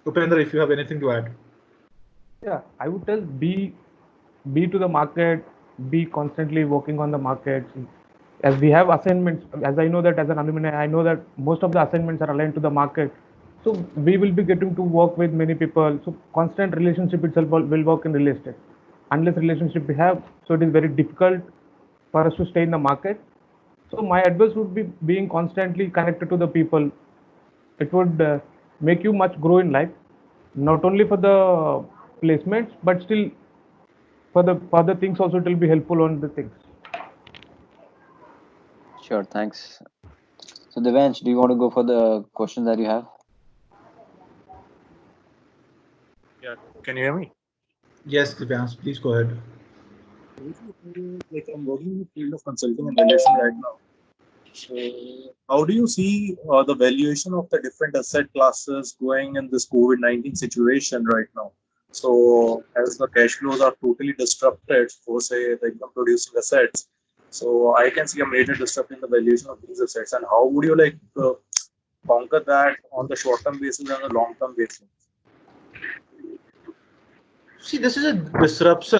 Upendra, if you have anything to add. Yeah, I would tell be to the market, be constantly working on the market. As we have assignments, as I know that as an alumni, I know that most of the assignments are aligned to the market. So we will be getting to work with many people. So constant relationship itself will work in real estate. Unless relationship we have, so it is very difficult for us to stay in the market. So my advice would be being constantly connected to the people. It would make you much grow in life, not only for the placements, but still for the things also it will be helpful on the things. Sure, thanks. So Devansh, do you want to go for the question that you have? Yeah, can you hear me? Yes, Divyansh, please go ahead. Like I'm working in the field of consulting and valuation right now. So how do you see the valuation of the different asset classes going in this COVID-19 situation right now? So as the cash flows are totally disrupted for say the income producing assets, so I can see a major disruption in the valuation of these assets. And how would you like conquer that on the short term basis and the long term basis? See, this is a disruption.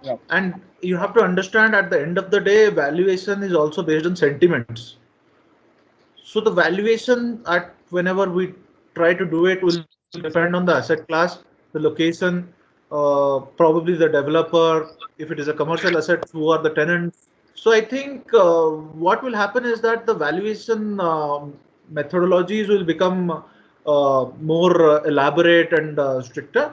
Yeah. And you have to understand at the end of the day, valuation is also based on sentiments. So the valuation at whenever we try to do it will depend on the asset class, the location, probably the developer, if it is a commercial asset, who are the tenants. So I think what will happen is that the valuation methodologies will become more elaborate and stricter.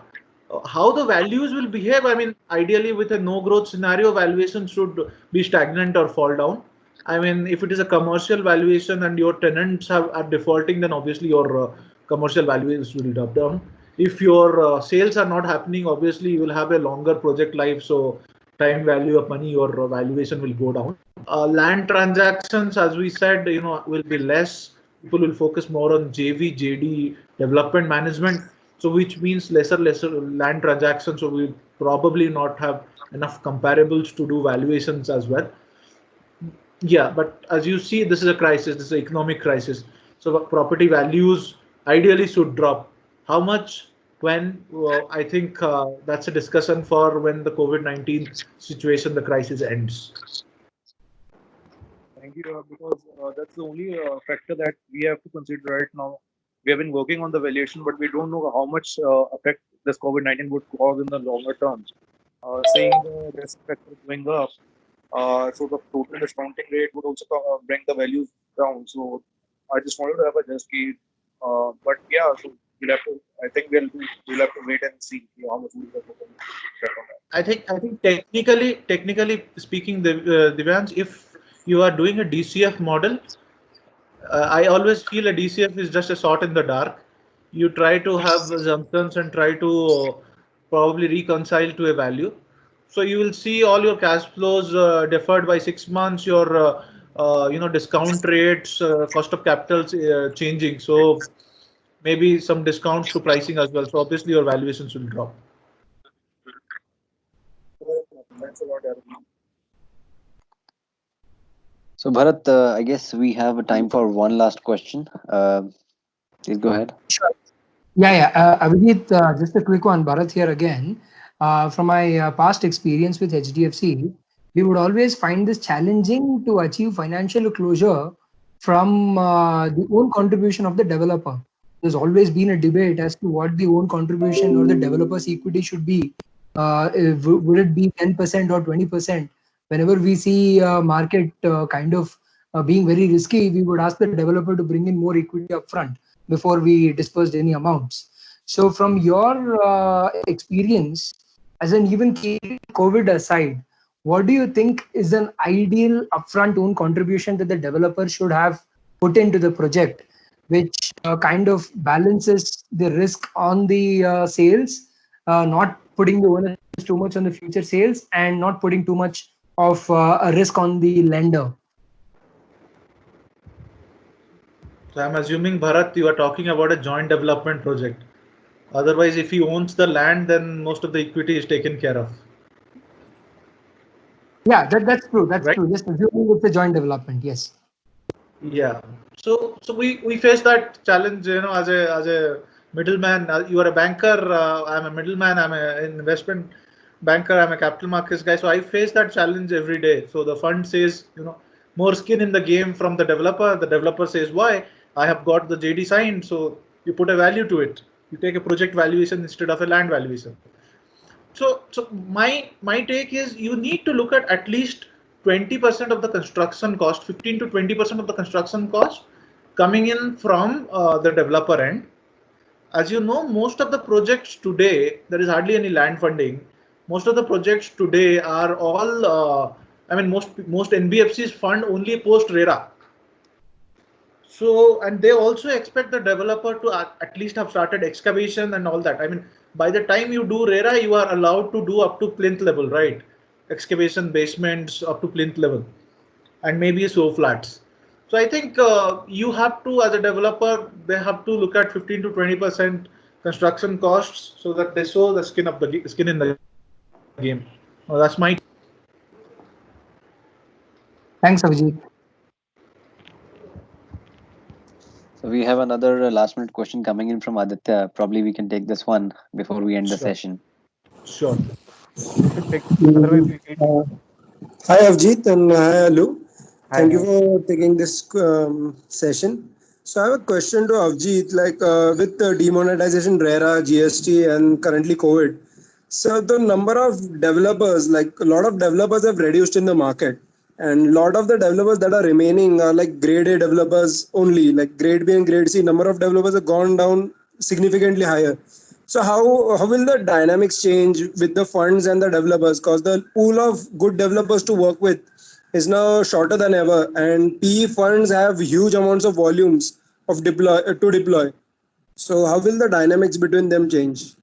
How the values will behave, I mean, ideally with a no growth scenario, valuation should be stagnant or fall down. I mean, if it is a commercial valuation and your tenants are defaulting, then obviously your commercial values will drop down. If your sales are not happening, obviously you will have a longer project life, so time value of money, your valuation will go down. Land transactions, as we said, will be less. People will focus more on JV, JD, development management. So which means lesser land transactions. So we probably not have enough comparables to do valuations as well. Yeah, but as you see, this is a crisis. This is an economic crisis. So property values ideally should drop. How much? When? I think that's a discussion for when the COVID-19 situation, the crisis ends. Thank you, because that's the only factor that we have to consider right now. We have been working on the valuation, but we don't know how much effect this COVID-19 would cause in the longer term. Seeing the risk factor going up, so the total discounting rate would also bring the values down. So I just wanted to have a just key. But yeah, so we'll have to. I think we'll have to wait and see how much we have to check on that. I think technically speaking, Divyansh, if you are doing a DCF model, I always feel a DCF is just a shot in the dark. You try to have assumptions and try to probably reconcile to a value. So you will see all your cash flows deferred by 6 months. Your discount rates, cost of capital changing. So maybe some discounts to pricing as well. So obviously your valuations will drop. Thanks a lot, Aaron. So Bharat, I guess we have time for one last question. Please go ahead. Sure. Abhijit, just a quick one. Bharat here again. From my past experience with HDFC, we would always find this challenging to achieve financial closure from the own contribution of the developer. There's always been a debate as to what the own contribution or the developer's equity should be. Would it be 10% or 20%? Whenever we see market kind of being very risky, we would ask the developer to bring in more equity upfront before we dispersed any amounts. So, from your experience, as an even COVID aside, what do you think is an ideal upfront own contribution that the developer should have put into the project, which kind of balances the risk on the sales, not putting the onus too much on the future sales, and not putting too much of a risk on the lender? So I'm assuming, Bharat, you are talking about a joint development project. Otherwise, if he owns the land, then most of the equity is taken care of. Yeah, that's true. That's Right. true. Just assuming it's a joint development. Yes. Yeah. So we face that challenge, as a middleman. You are a banker. I'm a middleman. I'm an investment banker. I'm a capital markets guy. So I face that challenge every day. So the fund says, more skin in the game from the developer. The developer says, why? I have got the JD signed. So you put a value to it. You take a project valuation instead of a land valuation. So my take is you need to look at least 20% of the construction cost, 15 to 20% of the construction cost coming in from the developer end. As you know, most of the projects today, there is hardly any land funding. Most of the projects today are all, most NBFCs fund only post RERA. So, and they also expect the developer to at least have started excavation and all that. I mean, by the time you do RERA, you are allowed to do up to plinth level, right? Excavation basements up to plinth level, and maybe sow flats. So I think you have to, as a developer, they have to look at 15 to 20% construction costs so that they show the skin in the game. Well, that's my. Thanks, Abhijit. So we have another last minute question coming in from Aditya. Probably we can take this one before we end the session. Sure. Otherwise, Hi Avjit and hi Alu. Hi, Thank you hi. for taking this session. So I have a question to Avjit, with the demonetization, RERA, GST, and currently COVID. So the number of developers, like a lot of developers have reduced in the market, and a lot of the developers that are remaining are like grade A developers only, like grade B and grade C. Number of developers have gone down significantly higher. So how will the dynamics change with the funds and the developers? Because the pool of good developers to work with is now shorter than ever, and PE funds have huge amounts of volumes of deploy. So how will the dynamics between them change?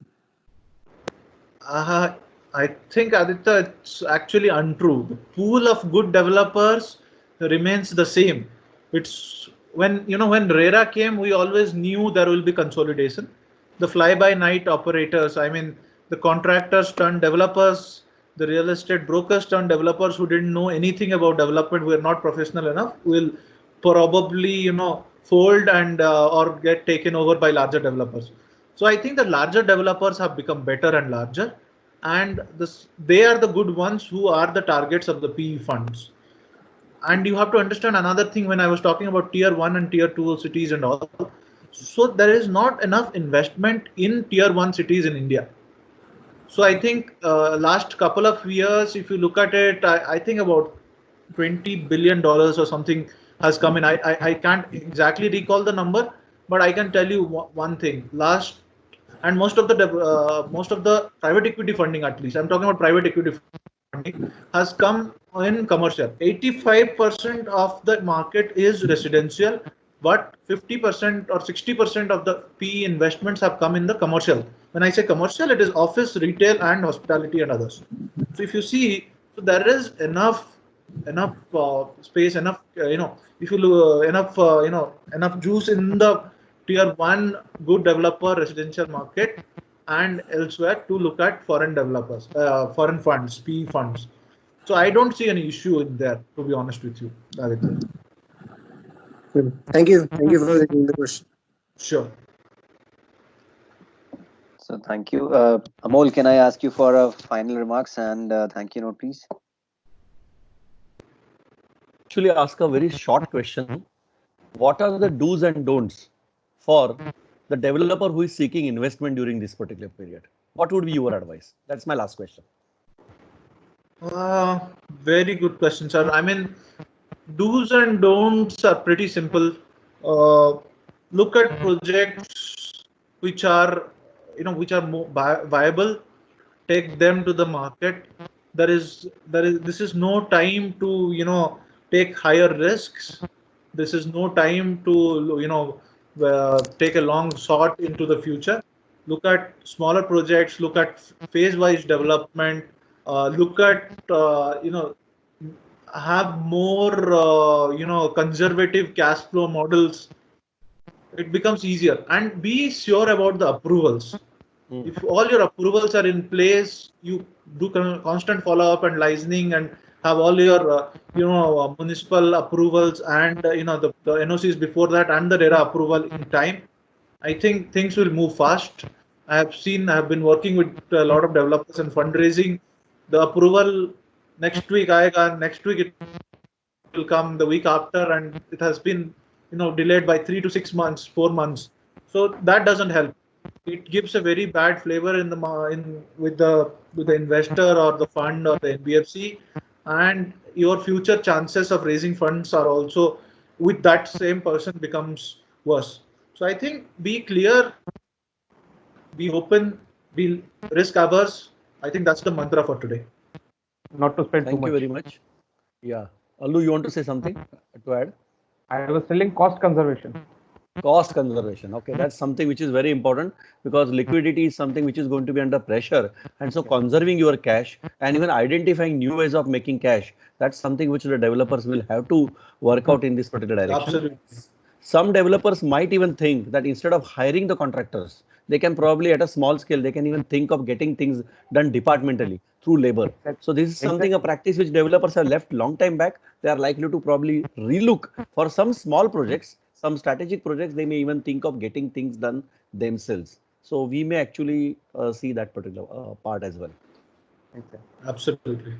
I think, Aditya, it's actually untrue. The pool of good developers remains the same. It's when RERA came, we always knew there will be consolidation. The fly-by-night operators, I mean, the contractors turned developers, the real estate brokers turned developers who didn't know anything about development, were not professional enough, will probably fold and or get taken over by larger developers. So I think the larger developers have become better and larger, and they are the good ones who are the targets of the PE funds. And you have to understand another thing when I was talking about tier 1 and tier 2 cities and all. So there is not enough investment in tier 1 cities in India. So I think last couple of years, if you look at it, I think about $20 billion or something has come in. I can't exactly recall the number, but I can tell you one thing. And most of the private equity funding, at least I'm talking about private equity funding, has come in commercial. 85% of the market is residential, but 50% or 60% of the PE investments have come in the commercial. When I say commercial, it is office, retail, and hospitality and others. So if you see, so there is enough space, enough if you enough juice in the tier 1 good developer residential market and elsewhere to look at foreign developers, foreign funds, PE funds. So I don't see any issue in there, to be honest with you, Aditya. Thank you for taking the question. Sure. So thank you. Amol, can I ask you for a final remarks and thank you note, please? Actually, ask a very short question. What are the do's and don'ts for the developer who is seeking investment during this particular period? What would be your advice? That's my last question. Very good question, sir. I mean, do's and don'ts are pretty simple. Uh, Look at projects which are, which are more viable. Take them to the market. This is no time to, take higher risks. This is no time to, take a long shot into the future. Look at smaller projects. Look at phase-wise development. Look at, have more, conservative cash flow models. It becomes easier, and be sure about the approvals. If all your approvals are in place, you do constant follow-up and licensing, and have all your municipal approvals and the NOCs before that and the RERA approval in time. I think things will move fast. I have been working with a lot of developers and fundraising. The approval next week, next week it will come, the week after, and it has been delayed by 3 to 6 months, 4 months. So that doesn't help. It gives a very bad flavor in the with the investor or the fund or the NBFC, and your future chances of raising funds are also with that same person becomes worse. So I think be clear, be open, be risk averse. I think that's the mantra for today. Not to spend too Thank you much. very much. Yeah. Allu, you want to say something to add? I was telling cost conservation. Cost conservation. Okay, that's something which is very important because liquidity is something which is going to be under pressure. And so conserving your cash and even identifying new ways of making cash, that's something which the developers will have to work out in this particular direction. Absolutely. Some developers might even think that instead of hiring the contractors, they can probably at a small scale, they can even think of getting things done departmentally through labor. So this is something, a practice which developers have left long time back. They are likely to probably relook for some small projects, some strategic projects. They may even think of getting things done themselves. So we may actually see that particular part as well. Absolutely.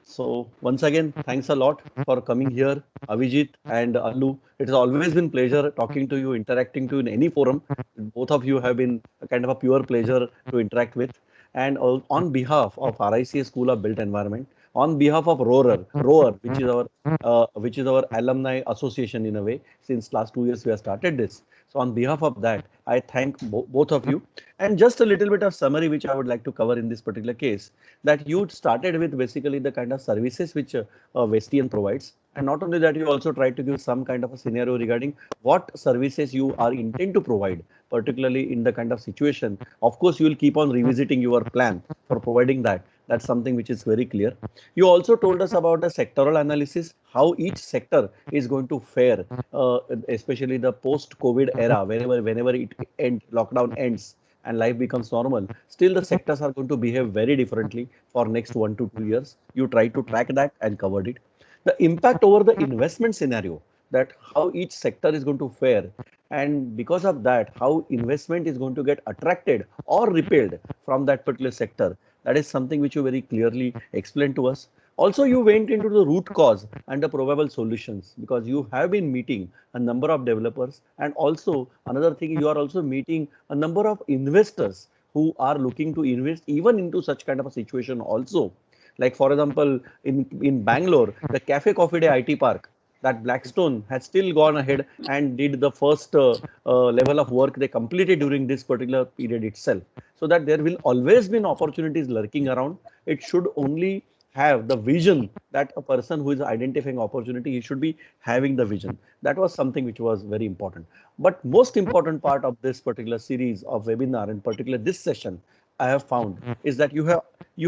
So once again, thanks a lot for coming here, Avijit and Allu. It has always been pleasure talking to you, interacting to you in any forum. Both of you have been a kind of a pure pleasure to interact with. And on behalf of RICA School of Built Environment, on behalf of ROAR, which is our alumni association in a way. Since last 2 years we have started this. So on behalf of that, I thank both of you. And just a little bit of summary which I would like to cover in this particular case, that you started with basically the kind of services which Vestian provides. And not only that, you also try to give some kind of a scenario regarding what services you are intent to provide, particularly in the kind of situation. Of course, you will keep on revisiting your plan for providing that. That's something which is very clear. You also told us about the sectoral analysis, how each sector is going to fare, especially the post-COVID era, whenever lockdown ends and life becomes normal, still the sectors are going to behave very differently for next 1 to 2 years. You try to track that and covered it. The impact over the investment scenario, that how each sector is going to fare, and because of that, how investment is going to get attracted or repelled from that particular sector. That is something which you very clearly explained to us. Also, you went into the root cause and the probable solutions, because you have been meeting a number of developers, and also another thing, you are also meeting a number of investors who are looking to invest even into such kind of a situation also. Like for example, in Bangalore, the Cafe Coffee Day IT Park, that Blackstone has still gone ahead and did the first level of work they completed during this particular period itself. So that there will always be opportunities lurking around. It should only have the vision, that a person who is identifying opportunity, he should be having the vision. That was something which was very important. But most important part of this particular series of webinar, in particular this session, I have found is that you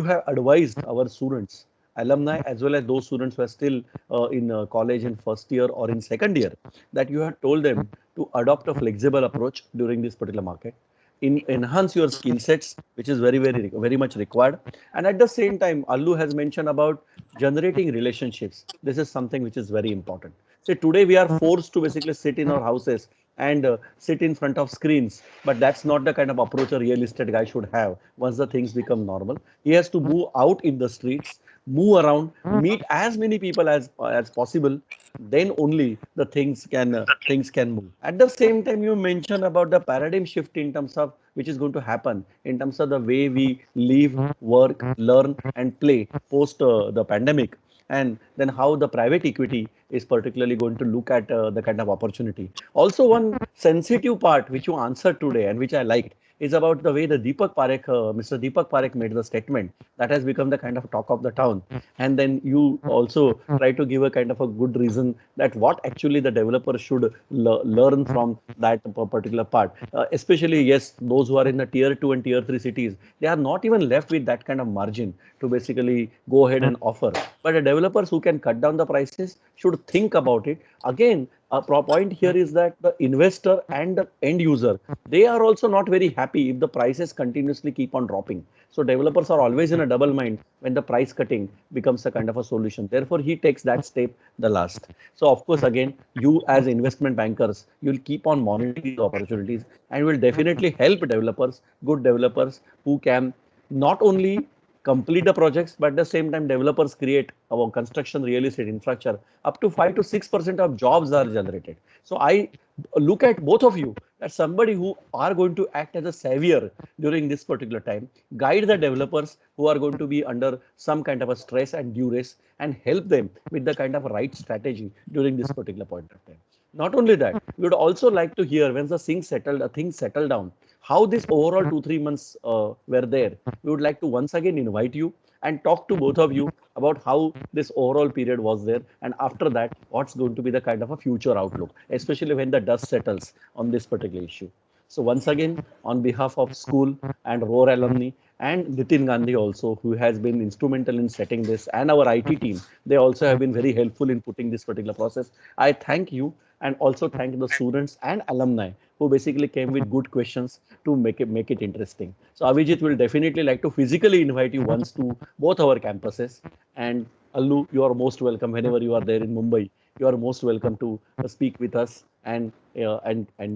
have advised our students, alumni, as well as those students who are still in college in first year or in second year, that you have told them to adopt a flexible approach during this particular market, enhance your skill sets, which is very much required. And at the same time, Allu has mentioned about generating relationships. This is something which is very important. So today we are forced to basically sit in our houses and sit in front of screens. But that's not the kind of approach a real estate guy should have once the things become normal. He has to move out in the streets, move around, meet as many people as possible. Then only the things can move. At the same time, you mentioned about the paradigm shift in terms of which is going to happen in terms of the way we live, work, learn, and play post the pandemic, and then how the private equity is particularly going to look at the kind of opportunity. Also, one sensitive part which you answered today and which I liked is about the way the Mr. Deepak Parekh made the statement that has become the kind of talk of the town. And then you also try to give a kind of a good reason that what actually the developer should learn from that particular part. Especially, yes, those who are in the tier 2 and tier 3 cities, they are not even left with that kind of margin to basically go ahead and offer. But the developers who can cut down the prices should think about it. Again, a point here is that the investor and the end user, they are also not very happy if the prices continuously keep on dropping. So developers are always in a double mind when the price cutting becomes a kind of a solution. Therefore, he takes that step the last. So of course, again, you as investment bankers, you'll keep on monitoring these opportunities and will definitely help developers, good developers who can not only complete the projects, but at the same time, developers create our construction real estate infrastructure. Up to 5 to 6% of jobs are generated. So I look at both of you as somebody who are going to act as a savior during this particular time, guide the developers who are going to be under some kind of a stress and duress, and help them with the kind of right strategy during this particular point of time. Not only that, we would also like to hear when the things settle down, how this overall 2-3 months were there. We would like to once again invite you and talk to both of you about how this overall period was there, and after that, what's going to be the kind of a future outlook, especially when the dust settles on this particular issue. So once again, on behalf of school and ROAR alumni and Nitin Gandhi also, who has been instrumental in setting this, and our IT team, they also have been very helpful in putting this particular process. I thank you, and also thank the students and alumni who basically came with good questions to make it interesting. So Avijit will definitely like to physically invite you once to both our campuses. And Allu, you are most welcome whenever you are there in Mumbai. You are most welcome to speak with us and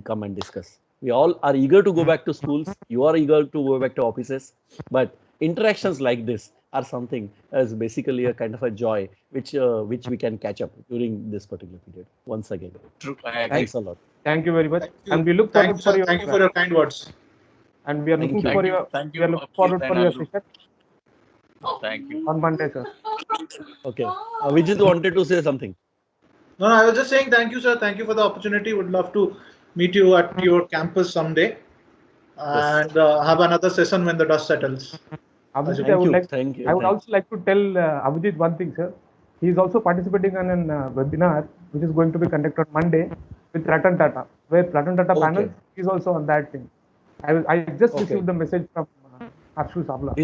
come and discuss. We all are eager to go back to schools. You are eager to go back to offices, but interactions like this are something as basically a kind of a joy which we can catch up during this particular period. Once again, True. thanks a lot. Thank you very much. Thank you. And we look Thank forward you, for sir. your Thank you for your kind words. and we are Thank looking you. for your Thank we are you, looking forward Abhijit for and your Allu. session Thank you. on Monday, sir. Okay, Avijit wanted to say something. No, I was just saying thank you, sir. Thank you for the opportunity. Would love to meet you at your campus someday and have another session when the dust settles. Abhijit, Thank you. I would also like to tell Abhijit one thing, sir. He is also participating in a webinar which is going to be conducted on Monday with Ratan Tata, where Ratan Tata Okay. panel is also on that thing. I just Okay. received the message from Arshu Sabla.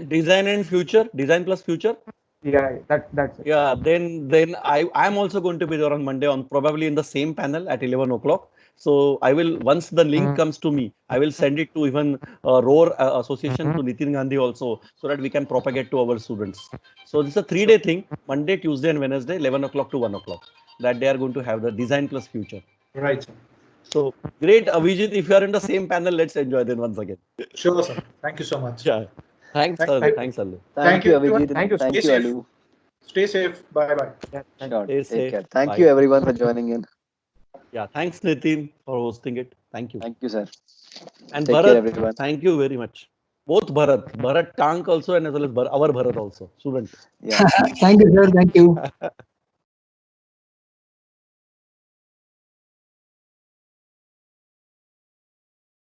Design and future, design plus future. Yeah, that's it. Yeah, then I'm also going to be there on Monday on probably in the same panel at 11 o'clock. So I will, once the link comes to me, I will send it to even ROAR association to Nitin Gandhi also, so that we can propagate to our students. So this is a 3-day thing: Monday, Tuesday, and Wednesday, 11 o'clock to 1 o'clock. That they are going to have the design plus future. Right, sir. So great, Avijit. If you are in the same panel, let's enjoy then once again. Sure, sir. Thank you so much. Yeah. Thanks, Thank sir. you. Thanks, Allu. Thank you, everyone. Abhijit. Thank you. Thank Stay you, safe. Alu. Stay safe. Bye bye. Yeah, thank Sure. Stay Take safe. care. Thank Bye. you, everyone, for joining in. Yeah, thanks, Nitin, for hosting it. Thank you. Thank you, sir. And Take care, Bharat, everyone. thank you very much. Both Bharat Tank also, and as well as our Bharat also, student. Yeah. Thank you, sir. Thank you.